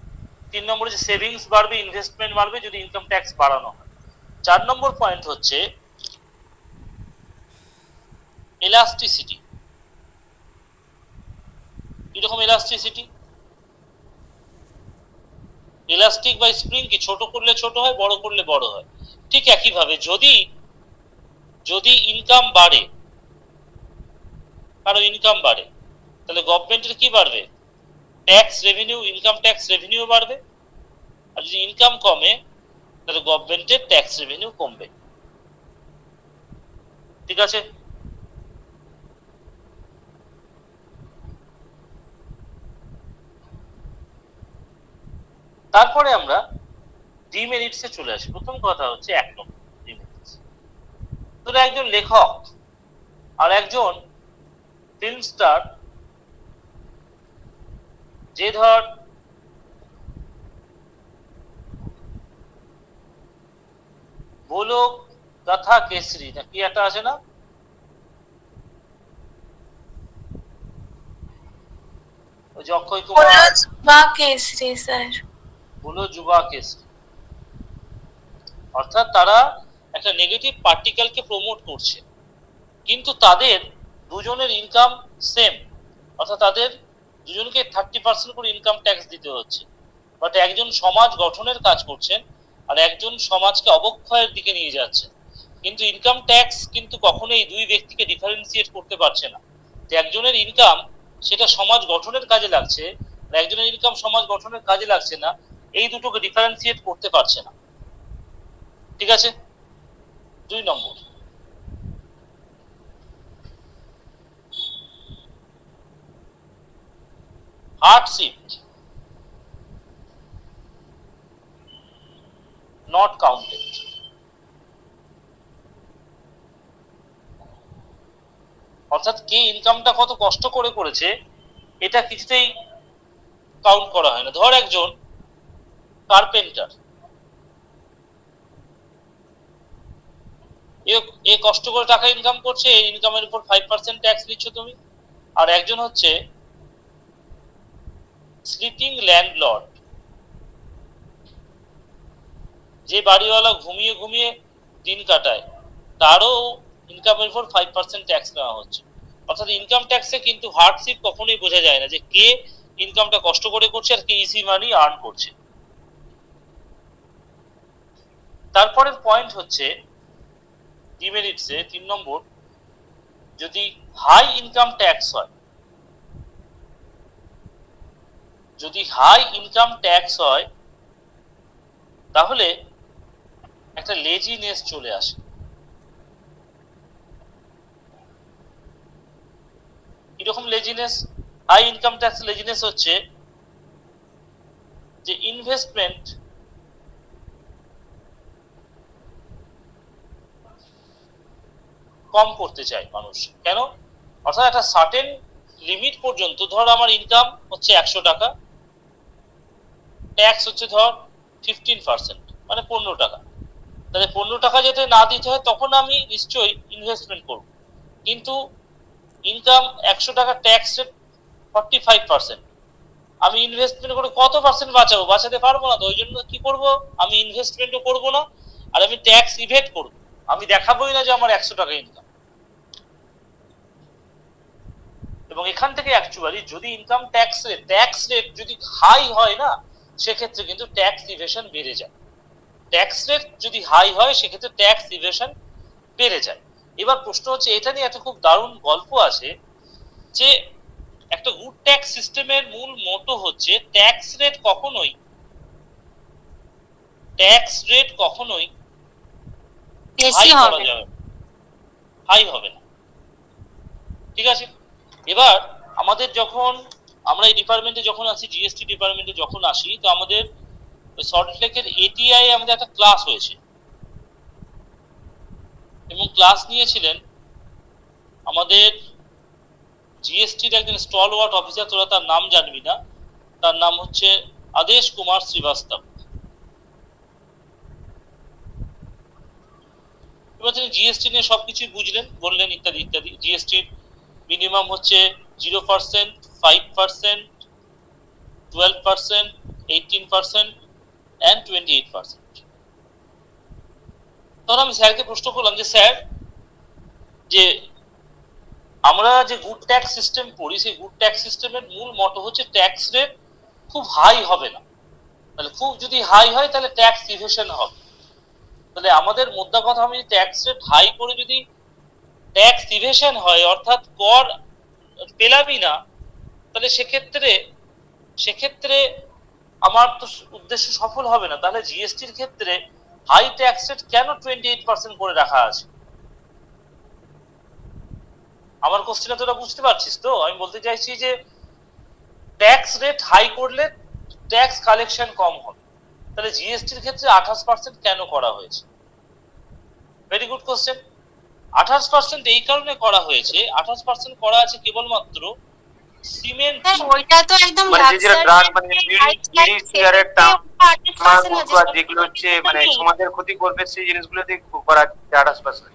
3 নম্বরে যে সেভিংস বাড়বে, ইনভেস্টমেন্ট বাড়বে যদি ইনকাম ট্যাক্স বাড়ানো হয়। 4 নম্বর পয়েন্ট হচ্ছে এলাস্টিসিটি। কিরকম এলাস্টিসিটি? ইলাস্টিক বা স্প্রিং কি ছোট করলে ছোট হয়, বড় করলে বড় হয়। ঠিক একই ভাবে যদি ইনকাম বাড়ে, কারো ইনকাম বাড়ে, তাহলে গভর্নমেন্টের কি বাড়বে? Tax revenue, income tax revenue বাড়বে। আর যদি ইনকাম কমে তাহলে গভর্নমেন্টের ট্যাক্স রেভিনিউ কমবে। ঠিক আছে? তারপরে আমরা ডিমেরিটসে চলে আসি। প্রথম কথা হচ্ছে 1 নম্বর ডিমেরিটস। তোরা একজন লেখক, আর একজন ফিল্ম স্টার যে ধর গোলক গাথা কেসরি না কি একটা আছে না, ওই যে অক্ষয় কুমার বা কেসরি স্যার, বলো যুবা কেসরি, অর্থাৎ তারা একটা নেগেটিভ পার্টিকেলকে প্রমোট করছে, কিন্তু তাদের দুজনের ইনকাম সেম, অর্থাৎ তাদের দুজনকে 30% করে ইনকাম ট্যাক্স দিতে হচ্ছে। বাট একজন সমাজ গঠনের কাজ করছেন আর একজন সমাজকে অবক্ষয়ের দিকে নিয়ে যাচ্ছেন, কিন্তু ইনকাম ট্যাক্স কিন্তু কখনোই দুই ব্যক্তিকে ডিফারেন্সিয়েট করতে পারছে না যে একজনের ইনকাম সেটা সমাজ গঠনের কাজে লাগছে আর একজনের ইনকাম সমাজ গঠনের কাজে লাগছে না, এই দুটোকে ডিফারেন্সিয়েট করতে পারছে না। ঠিক আছে, 2 নম্বর। হার্ডশিপ not counted, অর্থাৎ কে ইনকামটা কত কষ্ট করে করেছে এটা কিছুতেই কাউন্ট করা হয় না। ধর একজন কার্পেন্টার, এ কষ্ট করে টাকা ইনকাম করছে, এই ইনকামের উপর 5% ট্যাক্স দিচ্ছ তুমি। আর একজন হচ্ছে স্লিপিং ল্যান্ডলর্ড, যে বাড়িওয়ালা ঘুমিয়ে ঘুমিয়ে দিন কাটায়, তারও ইনকামের উপর 5% ট্যাক্স নেওয়া হচ্ছে। অর্থাৎ ইনকাম ট্যাক্সে কিন্তু হার্ডশিপ কখনোই বোঝা যায় না যে কে ইনকামটা কষ্ট করে করছে আর কে ইজি মানি আর্ন করছে। তারপরের পয়েন্ট হচ্ছে ডিমেরিটসে 3 নম্বর, যদি হাই ইনকাম ট্যাক্স হয়, যদি হাই ইনকাম ট্যাক্স হয় তাহলে একটা লেজিনেস চলে আসে। এরকম laziness, high income tax laziness হচ্ছে যে ইনভেস্টমেন্ট কম করতে চায় মানুষ। কেন? অর্থাৎ একটা সার্টেন লিমিট পর্যন্ত, ধর আমার ইনকাম হচ্ছে 100 টাকা, ট্যাক্স হচ্ছে ধর 15%, মানে 15 টাকা, তাহলে 15 টাকা যাতে না দিতে হয় তখন আমি নিশ্চয়ই ইনভেস্টমেন্ট করব। কিন্তু ইনকাম 100 টাকা, ট্যাক্স রেট 45%, আমি ইনভেস্টমেন্ট করে কত পার্সেন্ট বাঁচাবো? বাঁচাতে পারবো না। তো ওই জন্য কি করব, আমি ইনভেস্টমেন্টও করব না আর আমি ট্যাক্স ইভেট করব। আমি দেখাবোই না যে আমার 100 টাকা ইনকাম। এবং এখান থেকে অ্যাকচুয়ালি যদি ইনকাম ট্যাক্স রেট যদি হাই হয় না, সেক্ষেত্রে কিন্তু ট্যাক্স ইভেশন বেড়ে যায়। ট্যাক্স রেট যদি হাই হয় সেক্ষেত্রে ট্যাক্স ইভেশন বেড়ে যায়। এবার প্রশ্ন হচ্ছে, এটা নিয়ে একটা খুব দারুণ গল্প আছে যে একটা গুড ট্যাক্স সিস্টেমের মূল মোটো হচ্ছে ট্যাক্স রেট কখনোই বেশি হবে, হাই হবে না। ঠিক আছে, এবার আমাদের যখন আমরা এই ডিপার্টমেন্টে যখন আসি, জিএসটি ডিপার্টমেন্টে যখন আসি, তো আমাদের সল্টলেকের এটিআই আমাদের একটা ক্লাস হয়েছে এবং ক্লাস নিয়েছিলেন আমাদের জিএসটির একজন স্টলওয়ার্ট অফিসার, তোরা তার নাম জানবি না, তার নাম হচ্ছে আদেশ কুমার শ্রীবাস্তব। এবার তিনি জিএসটি নিয়ে সবকিছু বুঝলেন, বললেন ইত্যাদি ইত্যাদি। জিএসটির মিনিমাম হচ্ছে 0%, 5%, 12%, 18% and 28%। তখন আমি স্যারকে প্রশ্ন করলাম যে স্যার, যে আমরা যে গুড ট্যাক্স সিস্টেম পড়ি, সেই গুড ট্যাক্স সিস্টেমের মূল মটো হচ্ছে ট্যাক্স রেট খুব হাই হবে না, তাহলে খুব যদি হাই হয় তাহলে ট্যাক্স ইভেশন হবে। তাহলে আমাদের মোদ্দা কথা, আমি ট্যাক্স রেট হাই করে যদি ট্যাক্স ইভেশন হয়, অর্থাৎ কর পেলামই না, তাহলে সেক্ষেত্রে আমার তো উদ্দেশ্য সফল হবে না। তাহলে জিএসটির ক্ষেত্রে হাই ট্যাক্স রেট কেন 28% করে রাখা আছে? আমার কোশ্চেনটা তোরা বুঝতে পারছিস তো? আমি বলতে চাইছি যে ট্যাক্স রেট হাই করলে ট্যাক্স কালেকশন কম হবে, তাহলে জিএসটির ক্ষেত্রে 28% কেন করা হয়েছে? Very good question. 28% এই কারণে করা হয়েছে, 28% করা আছে কেবলমাত্র সিমেন্ট। স্যার ওইটা তো একদম মানে যে ড্রাগ মানে বিড়ি সিগারেট তামাক যেগুলো হচ্ছে মানে সমাজের ক্ষতি করবে সেই জিনিসগুলোতে করা 28%।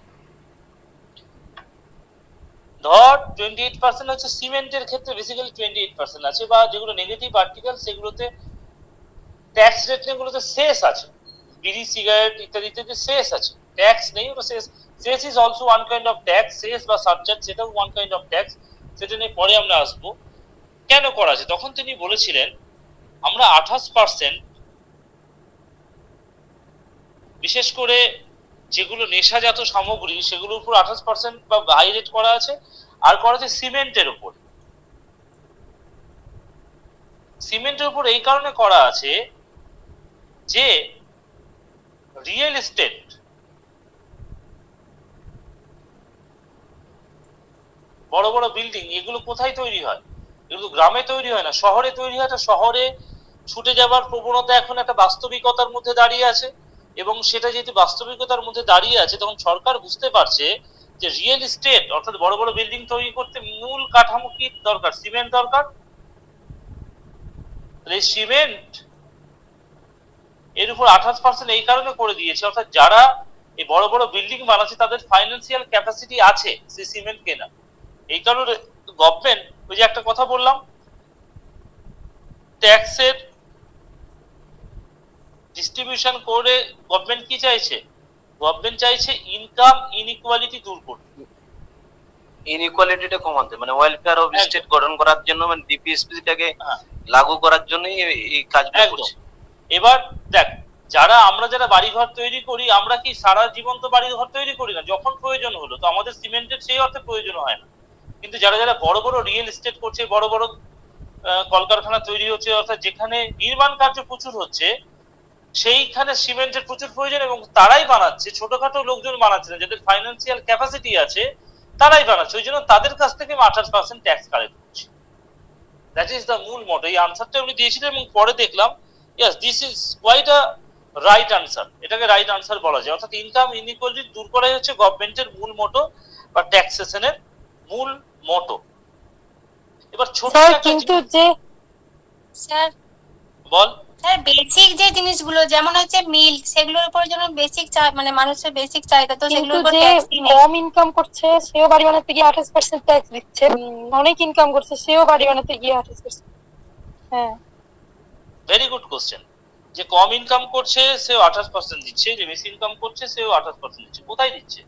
ধর 28% হচ্ছে সিমেন্টের ক্ষেত্রে, বেসিক্যালি 28% আছে, বা যেগুলো নেগেটিভ আর্টিকেল সেগুলোতে ট্যাক্স রেটগুলোতে সেস আছে, বিড়ি সিগারেট ইত্যাদিতে সেস আছে, ট্যাক্স নেই, ওটা cess. Cess is also one kind of tax, cess বা সাবচার্জ সেটাও ওয়ান কাইন্ড অফ ট্যাক্স, সেটা নিয়ে পরে আমরা আসবো। কেন করা আছে? তখন তিনি বলেছিলেন আমরা 28% বিশেষ করে যেগুলো নেশাজাত সামগ্রী সেগুলোর উপর 28% বা হাই রেট করা আছে, আর করা আছে সিমেন্টের উপর। সিমেন্টের উপর এই কারণে করা আছে যে রিয়েল এস্টেট, বড় বড় বিল্ডিং, এগুলো কোথায় তৈরি হয়? এগুলো গ্রামে তৈরি হয় না, শহরে তৈরি হয়। শহরে ছুটে যাবার প্রবণতা এখন একটা বাস্তবিকতার মধ্যে দাঁড়িয়ে আছে, এবং সেটা যেহেতু বাস্তবিকতার মধ্যে দাঁড়িয়ে আছে তখন সরকার বুঝতে পারছে যে রিয়েল এস্টেট অর্থাৎ বড় বড় বিল্ডিং তৈরি করতে মূল কাঠামো কি দরকার? সিমেন্ট দরকার। এই সিমেন্ট এর উপর 28% এই কারণে করে দিয়েছে, অর্থাৎ যারা এই বড় বড় বিল্ডিং বানাচ্ছে তাদের ফাইন্যান্সিয়াল ক্যাপাসিটি আছে সেই সিমেন্ট কেনা। এই কারণে গভর্নমেন্ট, ওই যে একটা কথা বললাম, ট্যাক্সের ডিস্ট্রিবিউশন করে গভর্নমেন্ট কি চাইছে? গভর্নমেন্ট চাইছে ইনকাম ইনইকুয়ালিটি দূর করতে, ইনইকুয়ালিটিটা কমাতে, মানে ওয়েলফেয়ার অফ স্টেট গঠন করার জন্য, মানে ডিপিএসপিটাকে লাগু করার জন্য এই কাজগুলো করছে। এবার দেখ, আমরা যারা বাড়িঘর তৈরি করি, আমরা কি সারা জীবন তো বাড়িঘর তৈরি করি না, যখন প্রয়োজন হলো, তো আমাদের সিমেন্টের সেই অর্থে প্রয়োজন হয় না। কিন্তু যারা যারা বড় বড় রিয়েল এস্টেট করছে, বড় বড় কলকারখানা তৈরি হচ্ছে, অর্থাৎ যেখানে নির্মাণ কার্য প্রচুর হচ্ছে, সেইখানে সিমেন্টের প্রচুর প্রয়োজন, এবং তারাই বানাচ্ছে, ছোটখাটো লোকজন বানাচ্ছে না, যাদের ফাইন্যান্সিয়াল ক্যাপাসিটি আছে তারাই বানাচ্ছে, ওই জন্য তাদের কাছ থেকে 28% ট্যাক্স কালেক্ট করছে। দ্যাট ইজ দ্য মূল মোটো। এই আনসারটা উনি দিয়েছিলেন, এবং পরে দেখলাম yes this is quite a right answer, এটাকে রাইট আনসার বলা যায়। অর্থাৎ ইনকাম ইনইকুয়ালিটি দূর করাই হচ্ছে গভর্নমেন্টের মূল মোটো বা ট্যাক্সেশনের মূল মোটো। এবার ছোট কিন্তু যে স্যার বল স্যার বেসিক যে জিনিসগুলো যেমন হচ্ছে মিল্ক, সেগুলোর উপর যেন বেসিক মানে মানুষের বেসিক চাহিদা, তো সেগুলোর উপর ট্যাক্স নেই। কম ইনকাম করছে সেও বাড়ি বানাতে গিয়ে 28% ট্যাক্স দিচ্ছে, অনেক ইনকাম করছে সেও বাড়ি বানাতে গিয়ে 28%। হ্যাঁ, ভেরি গুড কোশ্চেন। যে কম ইনকাম করছে সেও 28% দিচ্ছে, যে বেশি ইনকাম করছে সেও 28% দিচ্ছে। কোথায় দিচ্ছে?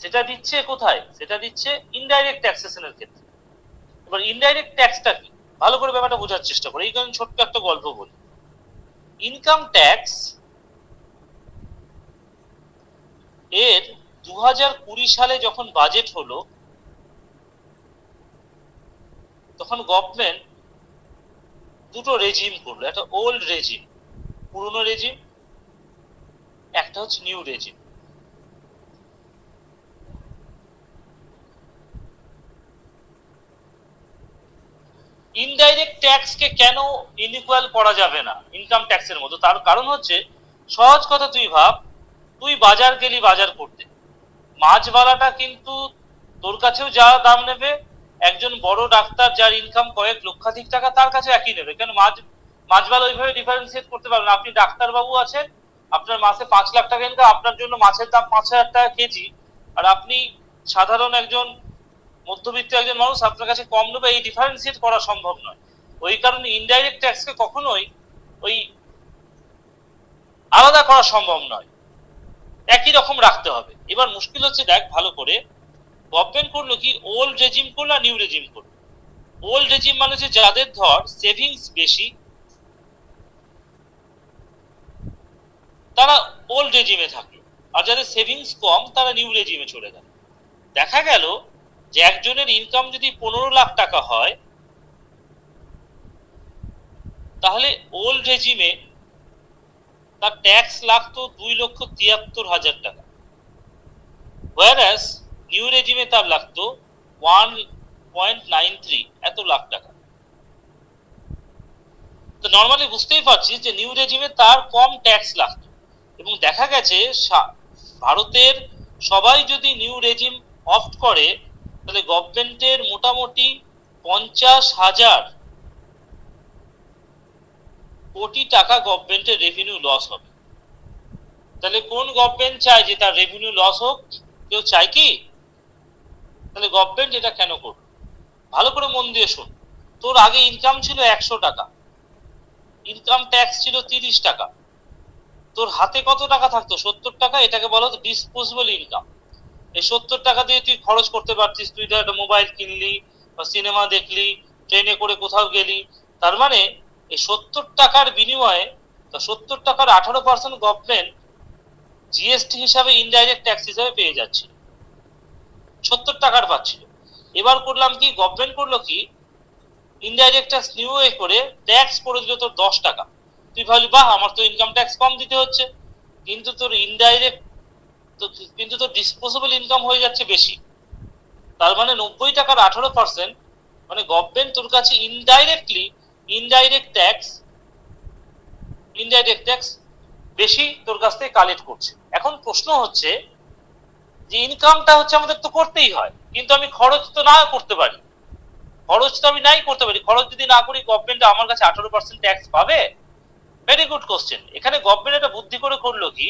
সেটা দিচ্ছে কোথায়? সেটা দিচ্ছে ইনডাইরেক্ট ট্যাক্সেশনের ক্ষেত্রে। এবার ইনডাইরেক্ট ট্যাক্সটা কি, ভালো করে ব্যাপারটা বোঝার চেষ্টা করি। এই কারণে ছোট্ট একটা গল্প বলি। ইনকাম ট্যাক্স এর 2020 সালে যখন বাজেট হলো, তখন গভর্নমেন্ট দুটো রেজিম করলো। একটা ওল্ড রেজিম, পুরনো রেজিম, একটা হচ্ছে নিউ রেজিম। ইনডাইরেক্ট ট্যাক্সকে কেন ইনইকুয়াল করা যাবে না ইনকাম ট্যাক্সের মতো? তার কারণ হচ্ছে, সহজ কথা, তুই ভাব, তুই বাজার গেলি বাজার করতে, মাছওয়ালাটা কিন্তু তোর কাছেও যা দাম নেবে, একজন বড় ডাক্তার যার ইনকাম কয়েক লক্ষাধিক টাকা তার কাছে একই নেবে। কেন? মাছওয়ালা ওইভাবে ডিফারেন্সিয়েট করতে পারবে না। আপনি ডাক্তারবাবু আছেন, আপনার মাসে 5 লাখ টাকা ইনকাম, আপনার জন্য মাছের দাম 5,000 টাকা কেজি, আর আপনি সাধারণ একজন মধ্যবিত্ত একজন মানুষ, আপনার কাছে কম নেবে, এই ডিফারেন্সিয়েট করা সম্ভব নয়। ওই কারণে ইনডাইরেক্ট ট্যাক্সকে কখনোই ওই আলাদা করা সম্ভব নয়, একই রকম রাখতে হবে। এবার মুশকিল হচ্ছে, দেখ ভালো করে, গভর্নমেন্ট করলো কি, ওল্ড রেজিম করলো আর নিউ রেজিম করলো। ওল্ড রেজিম মানে হচ্ছে যাদের ধর সেভিংস বেশি, তারা ওল্ড রেজিমে থাকলো, আর যাদের সেভিংস কম তারা নিউ রেজিমে চলে গেল। দেখা গেল যে একজনের ইনকাম যদি 15 লাখ টাকা হয়, তাহলে ওল্ড রেজিমে তার ট্যাক্স লাগতো 2,73,000 টাকা, whereas নিউ রেজিমে তার লাগতো 1.93 এত লাখ টাকা। তো নর্মালি বুঝতেই পারছিস যে নিউ রেজিমে তার কম ট্যাক্স লাগতো। এবং দেখা গেছে ভারতের সবাই যদি নিউ রেজিম অপ্ট করে তাহলে গভর্নমেন্টের মোটামুটি 50,000 কোটি টাকা গভর্নমেন্টের রেভিনিউ লস হবে। তাহলে কোন গভর্নমেন্ট চায় যে তার রেভিনিউ লস হোক? কেউ চায় কি? তাহলে গভর্নমেন্ট এটা কেন করবে? ভালো করে মন দিয়ে শোন। তোর আগে ইনকাম ছিল 100 টাকা, ইনকাম ট্যাক্স ছিল 30 টাকা, তোর হাতে কত টাকা থাকতো? 70 টাকা। এটাকে বলা হতো ডিসপোজেবল ইনকাম। এই 70 টাকা দিয়ে তুই খরচ করতে পারতিস, তুই একটা মোবাইল কিনলি বা সিনেমা দেখলি, ট্রেনে করে কোথাও গেলি। তার মানে এই 70 টাকার বিনিময়ে 70 টাকার 18% গভর্নমেন্ট জিএসটি হিসাবে ইনডাইরেক্ট ট্যাক্স হিসাবে পেয়ে যাচ্ছে, 70 টাকার পাচ্ছিল। এবার করলাম কি, গভর্নমেন্ট করলো কি, ইনডাইরেক্ট ট্যাক্স নিউ করে ট্যাক্স করে দিল তোর 10 টাকা। তুই ভাবলি বাহ, আমার তো ইনকাম ট্যাক্স কম দিতে হচ্ছে, কিন্তু তোর ইনডাইরেক্ট কিন্তু তোর ডিসপোজেবল ইনকাম হয়ে যাচ্ছে বেশি। তার মানে 90 টাকার 18%, মানে গভর্নমেন্ট তোর কাছে ইনডাইরেক্ট ট্যাক্স বেশি তোর কাছ থেকে কালেক্ট করছে। এখন প্রশ্ন হচ্ছে যে ইনকামটা হচ্ছে আমাদের তো করতেই হয়, কিন্তু আমি খরচ তো না করতে পারি, খরচ যদি না করি গভর্নমেন্ট আমার কাছে 18% ট্যাক্স পাবে? Very good question. এখানে গভর্নমেন্ট একটা বুদ্ধি করে করলো কি,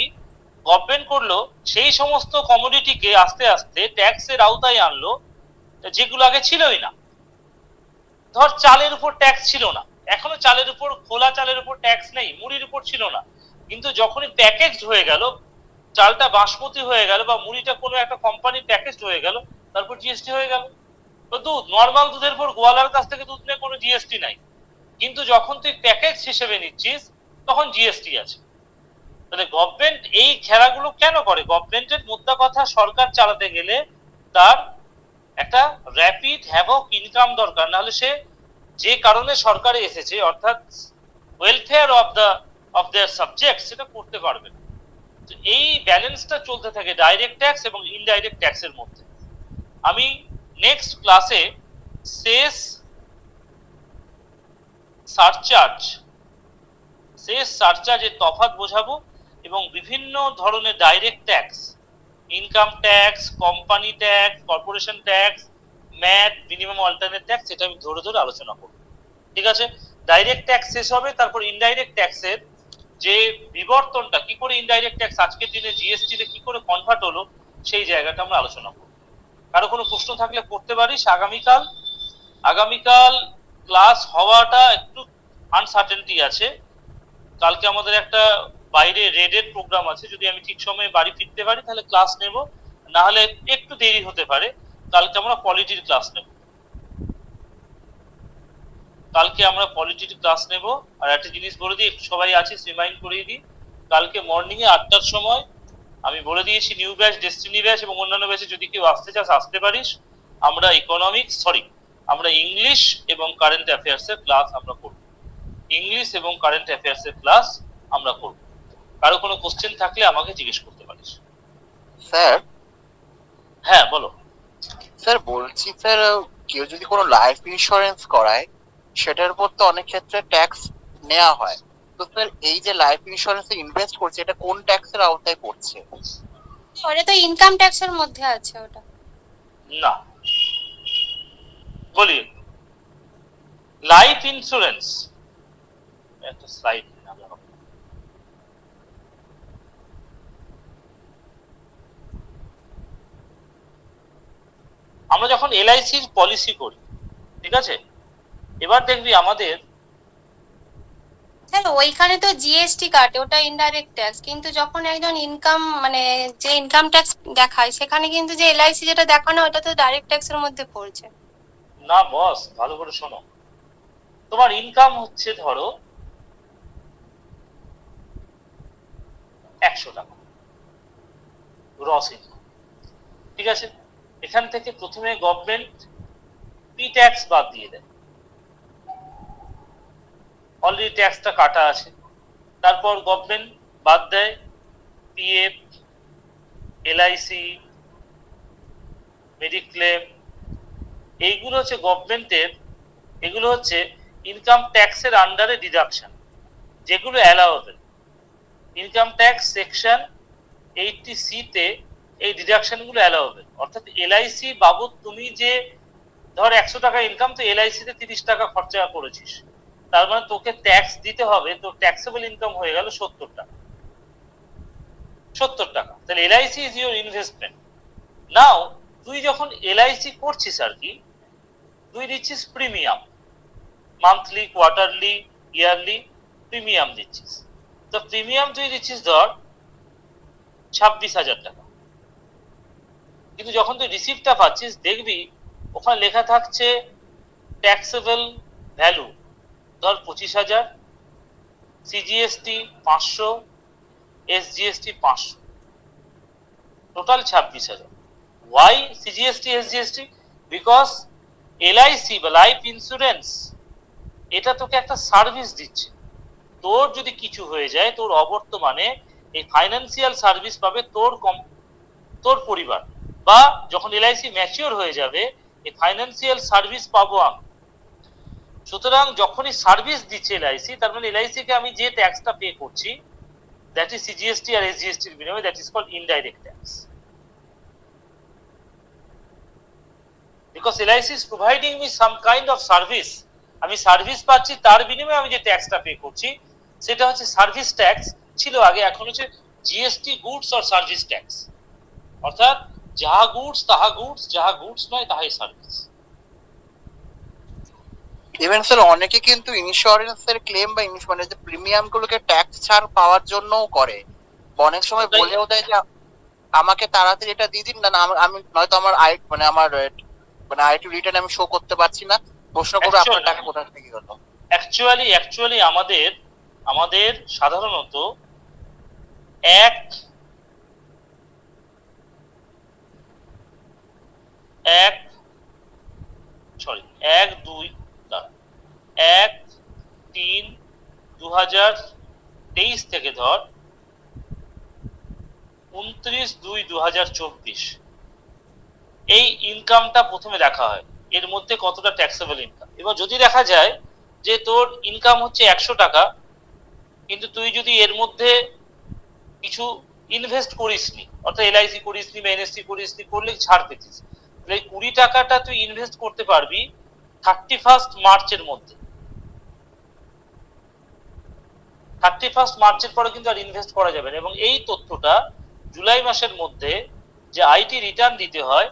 গভর্নমেন্ট করলো সেই সমস্ত কমোডিটিকে আস্তে আস্তে ট্যাক্সের আওতায় আনলো যেগুলো আগে ছিলই না। ধর চালের উপর ট্যাক্স ছিল না, এখনো চালের উপর, খোলা চালের উপর ট্যাক্স নেই, মুড়ির উপর ছিল না, কিন্তু যখনই প্যাকেজড হয়ে গেল, চালটা বাসমতি হয়ে গেল বা মুড়িটা কোনো একটা কোম্পানির প্যাকেজড হয়ে গেল, তারপর জিএসটি হয়ে গেল। তো দুধ, নর্মাল দুধের উপর গোয়ালার কাছ থেকে দুধ নিয়ে কোনো জিএসটি নাই, কিন্তু যখন তুই প্যাকেজ হিসেবে নিচ্ছিস তখন জিএসটি আছে। তাহলে গভর্নমেন্ট এই খেলাগুলো কেন করে? গভর্নমেন্টের মোদ্দা কথা, সরকার চালাতে গেলে তার একটা র্যাপিড হ্যাভক ইনকাম দরকার, নাহলে সে যে কারণে সরকারে এসেছে, অর্থাৎ ওয়েলফেয়ার অফ দেয়ার সাবজেক্ট, সেটা করতে পারবে না। তো এই ব্যালেন্সটা চলতে থাকে ডাইরেক্ট ট্যাক্স এবং ইনডাইরেক্ট ট্যাক্সের মধ্যে। আমি নেক্সট ক্লাসে শেষ সারচার্জের তফাৎ বোঝাবো এবং বিভিন্ন ধরনের direct tax, income tax, company tax, corporation tax, MAT, minimum alternate tax, এটা আমি ধরে ধরে আলোচনা করব। ঠিক আছে? ডাইরেক্ট ট্যাক্স শেষ হবে, তারপর ইনডাইরেক্ট ট্যাক্সের যে বিবর্তনটা, কি করে ইনডাইরেক্ট ট্যাক্স আজকের দিনে জিএসটি তে কি করে কনভার্ট হলো, সেই জায়গাটা আমরা আলোচনা করব। কারো কোনো প্রশ্ন থাকলে করতে পারিস। আগামীকাল ক্লাস হওয়াটা একটু আনসার্টেনটি আছে। কালকে আমাদের একটা বাইরে রেডের প্রোগ্রাম আছে, যদি আমি ঠিক সময়ে বাড়ি ফিরতে পারি তাহলে ক্লাস নেব, না হলে একটু দেরি হতে পারে। কালকে আমরা পলিটির ক্লাস নেব। আর একটা জিনিস বলে দিই, সবাই আছিস, রিমাইন্ড করিয়ে দিই, কালকে মর্নিং এ 8টার সময় আমি বলে দিয়েছি নিউ ব্যাচ, ডেস্টিনি ব্যাচ এবং অন্যান্য ব্যাচে যদি কেউ আসতে চাস আসতে পারিস। আমরা ইংলিশ এবং কারেন্ট অ্যাফেয়ার্স এর ক্লাস আমরা করব। কারো কোনো কোশ্চেন থাকলে আমাকে জিজ্ঞেস করতে পারিস। স্যার? হ্যাঁ বলো। স্যার বলছি, স্যার কেউ যদি কোনো লাইফ ইন্স্যুরেন্স করায় সেটার উপর তো অনেক ক্ষেত্রে ট্যাক্স নেওয়া হয়, তো স্যার এই যে লাইফ ইন্স্যুরেন্সে ইনভেস্ট করছে এটা কোন ট্যাক্সের আওতায় পড়ছে? ওটা তো ইনকাম ট্যাক্সের মধ্যে আছে। ওটা না, বলি লাইফ ইন্স্যুরেন্স একটা স্লাইড, আমরা যখন এলআইসির পলিসি করি, ঠিক আছে, এবার দেখবি আমাদের স্যার ওইখানে তো জিএসটি কাটে, ওটা ইনডাইরেক্ট ট্যাক্স, কিন্তু যখন একজন ইনকাম মানে যে ইনকাম ট্যাক্স দেখায় সেখানে কিন্তু যে এলআইসি যেটা দেখানো ওটা তো ডাইরেক্ট ট্যাক্সের মধ্যে পড়ছে। না বস, ভালো করে শোনো, তোমার ইনকাম হচ্ছে ধরো 100 টাকা গ্রস ইনকাম, ঠিক আছে। এখান থেকে প্রথমে গভর্নমেন্ট পি ট্যাক্স বাদ দিয়ে দেয়, অলরেডি ট্যাক্সটা কাটা আছে। তারপর গভর্নমেন্ট বাদ দেয় পিএফ, এলআইসি, মেডিক্লেম, এইগুলো হচ্ছে গভর্নমেন্টের, এগুলো হচ্ছে ইনকাম ট্যাক্সের আন্ডারে ডিডাকশন, যেগুলো allowable. Income tax section 80C তে এই ডিডাকশন গুলো অ্যালাউবেল। অর্থাৎ এলআইসি বাবদ তুমি যে ধর 100 টাকা ইনকাম, তো এলআইসি তে 30 টাকা খরচা করেছিস, তার মানে তোকে ট্যাক্স দিতে হবে, তো ট্যাক্সেবল ইনকাম হয়ে গেল 70 টাকা। 70 টাকা, তাহলে এলআইসি ইজ ইউর ইনভেস্টমেন্ট। নাও তুই যখন এলআইসি করছিস আর কি, তুই দিচ্ছিস premium, monthly, quarterly, yearly premium দিচ্ছিস। তো প্রিমিয়াম তুই দিচ্ছিস ধর 26,000 টাকা, কিন্তু যখন তুই রিসিপ্টটা পাচ্ছিস দেখবি ওখানে লেখা থাকছে ট্যাক্সেবল ভ্যালু ধর 25,000, CGST 500, SGST 500, total 26,000। Why CGST SGST? Because LIC বা লাইফ ইন্স্যুরেন্স এটা তোকে একটা সার্ভিস দিচ্ছে। তোর যদি কিছু হয়ে যায়, তোর অবর্তমানে এই ফাইন্যান্সিয়াল সার্ভিস পাবে তোর পরিবার, বা যখন এলআইসি ম্যাচিওর হয়ে যাবে এই ফাইন্যান্সিয়াল সার্ভিস পাবো আমি। সুতরাং যখনই সার্ভিস দিচ্ছে এলআইসি, তার মানে এলআইসি কে আমি যে ট্যাক্সটা পে করছি, দ্যাট ইজ সিজিএসটি আর এসজিএসটির বিনিময়ে, that is called indirect tax. Because LIC is providing me some kind of service, আমি সার্ভিস পাচ্ছি, তার বিনিময়ে আমি যে ট্যাক্সটা পে করছি সেটা হচ্ছে সার্ভিস ট্যাক্স। ছিল আগে, এখন হচ্ছে GST goods or service tax. অর্থাৎ যাহা গুডস তাহা গুডস, যাহা গুডস নয় তাহাই সার্ভিস। ইভেন স্যার অনেকে কিন্তু ইন্স্যুরেন্সের ক্লেম বা মানে যে প্রিমিয়াম গুলোকে ট্যাক্স ছাড় পাওয়ার জন্যও করে। অনেক সময় বলেও দেয় যে আমাকে তাড়াতাড়ি এটা দিয়ে দিন, না আমি নয়তো আমার মানে আইটি রিটার্ন আমি শো করতে পারছি না, প্রশ্ন করবো আপনার টাকা কোথা থেকে গেল। অ্যাকচুয়ালি আমাদের সাধারণত এক 1/3/2023 থেকে ধর 29/2/2024 এই ইনকামটা প্রথমে দেখা হয়, এর মধ্যে কতটা ট্যাক্সেবল ইনকাম। এবার যদি দেখা যায় যে তোর ইনকাম হচ্ছে 100 টাকা, কিন্তু তুই যদি এর মধ্যে কিছু ইনভেস্ট করিসনি, অর্থাৎ এলআইসি করিসনি বা এনএসসি করিসনি, করলে ছাড় পেতিস, তাহলে 20 টাকাটা তুই ইনভেস্ট করতে পারবি 31 মার্চের মধ্যে। 31 মার্চের পরে কিন্তু আর ইনভেস্ট করা যাবে না। এবং এই তথ্যটা জুলাই মাসের মধ্যে যে আইটি রিটার্ন দিতে হয়,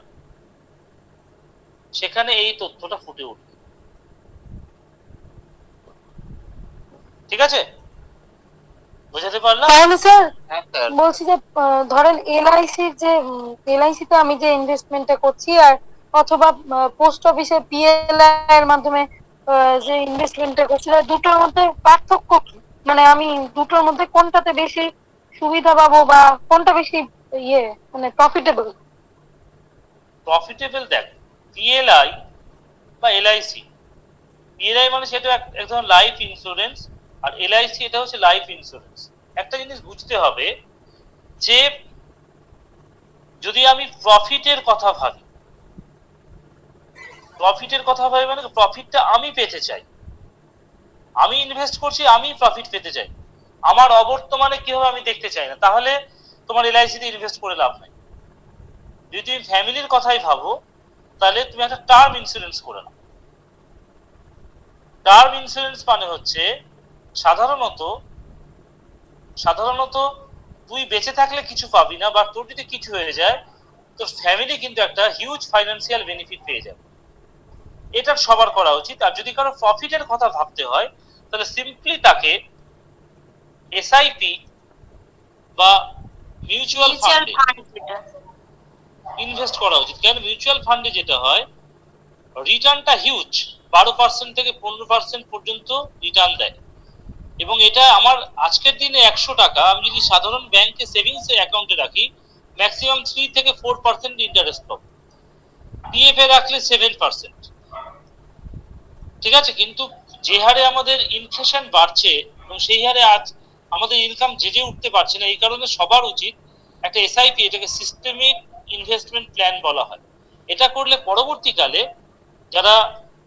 সেখানে এই তথ্যটা ফুটে উঠবে। ঠিক আছে, বুঝাতে পারলাম? তাহলে স্যার বলছি যে ধরেন এলআইসি তে আমি যে ইনভেস্টমেন্টটা করছি, আর অথবা পোস্ট অফিসে পিএলআই এর মাধ্যমে যে ইনভেস্টমেন্টটা করছি, দুটোর মধ্যে পার্থক্য কি? মানে আমি দুটোর মধ্যে কোনটাতে বেশি সুবিধা পাবো, বা কোনটা বেশি মানে প্রফিটেবল? দেখ, পিএলআই বা এলআইসি, পিএলআই মানে সেটা এক ধরনের লাইফ ইন্স্যুরেন্স, আর এলআইসি এটা হচ্ছে লাইফ ইন্স্যুরেন্স। একটা জিনিস বুঝতে হবে যে যদি আমি প্রফিটের কথা ভাবি মানে প্রফিটটা আমি পেতে চাই, আমি ইনভেস্ট করছি, আমি প্রফিট পেতে চাই, আমার অবর্তমানে কি হবে আমি দেখতে চাই না, তাহলে তোমার এলআইসি তে ইনভেস্ট করে লাভ নাই। যদি তুমি ফ্যামিলির কথাই ভাবো, তাহলে তুমি একটা টার্ম ইন্স্যুরেন্স করে নাও। টার্ম ইন্স্যুরেন্স মানে হচ্ছে সাধারণত তুই বেঁচে থাকলে কিছু পাবি না, বা তোর যদি কিছু হয়ে যায় তোর ফ্যামিলি কিন্তু একটা হিউজ ফাইন্যান্সিয়াল বেনিফিট পেয়ে যাবে। এটা সবার করা উচিত। আর যদি কারো প্রফিটের কথা ভাবতে হয়, তাহলে সিম্পলি তাকে এসআইপি বা মিউচুয়াল ফান্ডে ইনভেস্ট করা উচিত। কেন? মিউচুয়াল ফান্ডে যেটা হয়, রিটার্নটা হিউজ, 12% থেকে 15% পর্যন্ত রিটার্ন দেয়। এবং এটা আমার আজকের দিনে 100 টাকা আমি যদি সাধারণ ব্যাংকে সেভিংস অ্যাকাউন্টে রাখি, ম্যাক্সিমাম 3 থেকে 4% ইন্টারেস্ট পাবো। পিএফ এ রাখলে 7%। ঠিক আছে, কিন্তু যে হারে আমাদের ইনফ্লেশন বাড়ছে এবং সেই হারে আজ আমাদের ইনকাম যে উঠতে পারছে না, এই কারণে সবার উচিত একটা এসআইপি, এটাকে সিস্টেমিক ইনভেস্টমেন্ট প্ল্যান বলা হয়। এটা করলে পরবর্তীকালে যারা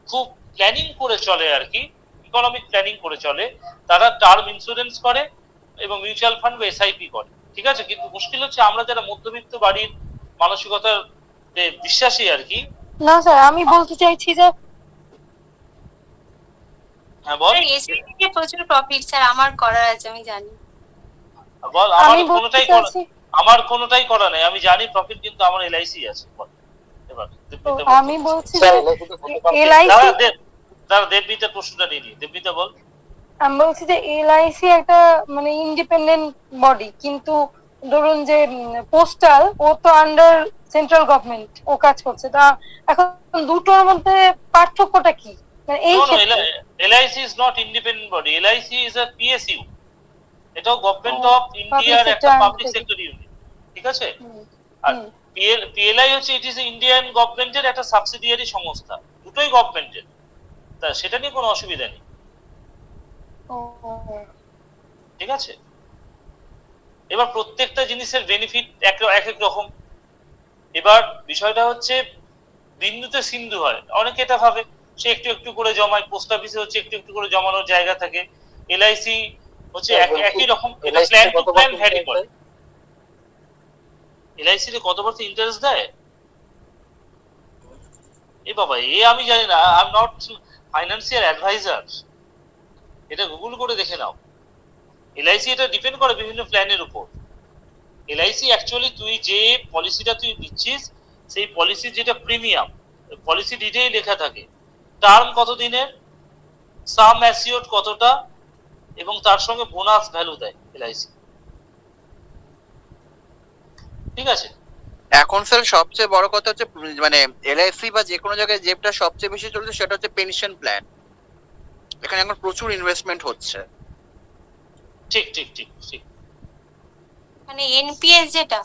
খুব প্ল্যানিং করে চলে আর কি, ইকোনমিক প্ল্যানিং করে চলে, তারা টার্ম ইন্স্যুরেন্স করে এবং মিউচুয়াল ফান্ড বা এসআইপি করে। ঠিক আছে, কিন্তু মুশকিল হচ্ছে আমরা যারা মধ্যবিত্ত বাড়ির মানসিকতার বিশ্বাসী আর কি। না স্যার, আমি বলতে চাইছি যে হ্যাঁ বল। এসআইপি তে প্রচুর প্রফিট স্যার, আমার করার আছে, আমি জানি। বল। আমি বলতে চাইছি আমার কোনোটাই করা নেই, আমি জানি প্রফিট, কিন্তু আমার এলআইসি আছে। এবার আমি বলছি যে এলআইসি, দাঁড়া দেববিতার প্রশ্নটা নিয়ে নি। দেববিতা বল। আমি বলছি যে এলআইসি একটা মানে ইন্ডিপেন্ডেন্ট বডি, কিন্তু ধরুন যে পোস্টাল, ও তো আন্ডার সেন্ট্রাল গভর্নমেন্ট, ও কাজ করছে। তা এখন দুটোর মধ্যে পার্থক্যটা কি? মানে এই ক্ষেত্রে LIC is not independent body, LIC is a PSU. এটাও গভর্নমেন্ট অফ ইন্ডিয়ার একটা পাবলিক সেক্টর ইউনিট, ঠিক আছে? আর পিএলআই হচ্ছে ইট ইজ ইন্ডিয়ান গভর্নমেন্টের একটা সাবসিডিয়ারি সংস্থা, দুটোই গভর্নমেন্টের, তা সেটা নিয়ে কোনো অসুবিধা নেই, ঠিক আছে? এবার প্রত্যেকটা জিনিসের বেনিফিট এক এক রকম। এবার বিষয়টা হচ্ছে বিন্দুতে সিন্ধু হয়, অনেকে এটা ভাবে সে একটু একটু করে জমায়, পোস্ট অফিসে হচ্ছে একটু একটু করে জমানোর জায়গা থাকে, এলআইসি হচ্ছে একই রকম, এটা প্ল্যান টু প্ল্যান ভ্যারি করে। এলআইসি তে কত পার্সেন্ট ইন্টারেস্ট দেয় এ বাবা, আমি জানি না, I am not financial adviser, এটা গুগল করে দেখে নাও। এলআইসি এটা ডিপেন্ড করে বিভিন্ন প্ল্যানের উপর। এলআইসি অ্যাকচুয়ালি তুই যে পলিসিটা তুই দিচ্ছিস, সেই পলিসির যেটা প্রিমিয়াম, পলিসি ডিটেইল লেখা থাকে, টার্ম কত দিনের, সাম অ্যাসিওর্ড কতটা, এবং তার সঙ্গে বোনাস ভ্যালু দেয় এলআইসি, ঠিক আছে? এখন স্যার সবচেয়ে বড় কথা হচ্ছে মানে এলআইসি বা যে কোনো জায়গায় যেটা সবচেয়ে বেশি চলছে সেটা হচ্ছে পেনশন প্ল্যান। এখানে এখন প্রচুর ইনভেস্টমেন্ট হচ্ছে। ঠিক ঠিক ঠিক ঠিক। মানে এনপিএস যেটা,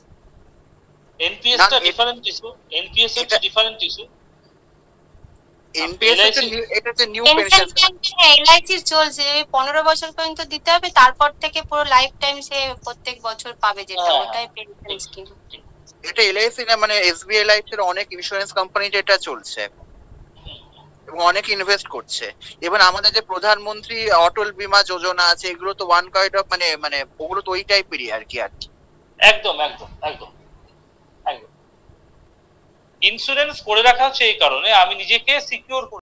এনপিএস টা ডিফারেন্ট ইস্যু, এনপিএস হচ্ছে ডিফারেন্ট ইস্যু। এনপিএস এটা হচ্ছে নিউ পেনশন। এলআইসি চলছে 15 বছর পর্যন্ত দিতে হবে, তারপর থেকে পুরো লাইফ টাইম সে প্রত্যেক বছর পাবে, যেটা ওটাই পেনশন স্কিম। এটা এলআইসি না, মানে এসবিআই লাইফ এর অনেক ইন্স্যুরেন্স কোম্পানিতে এটা চলছে এবং অনেক ইনভেস্ট করছে। এবং আমাদের যে প্রধানমন্ত্রী অটল বীমা যোজনা আছে, এগুলো তো ওয়ান কাইন্ড অফ মানে মানে ওগুলো তো ওই টাইপেরই আর কি। একদম একদম একদম একদম। ইন্স্যুরেন্স করে রাখা হচ্ছে এই কারণে আমি নিজেকে সিকিউর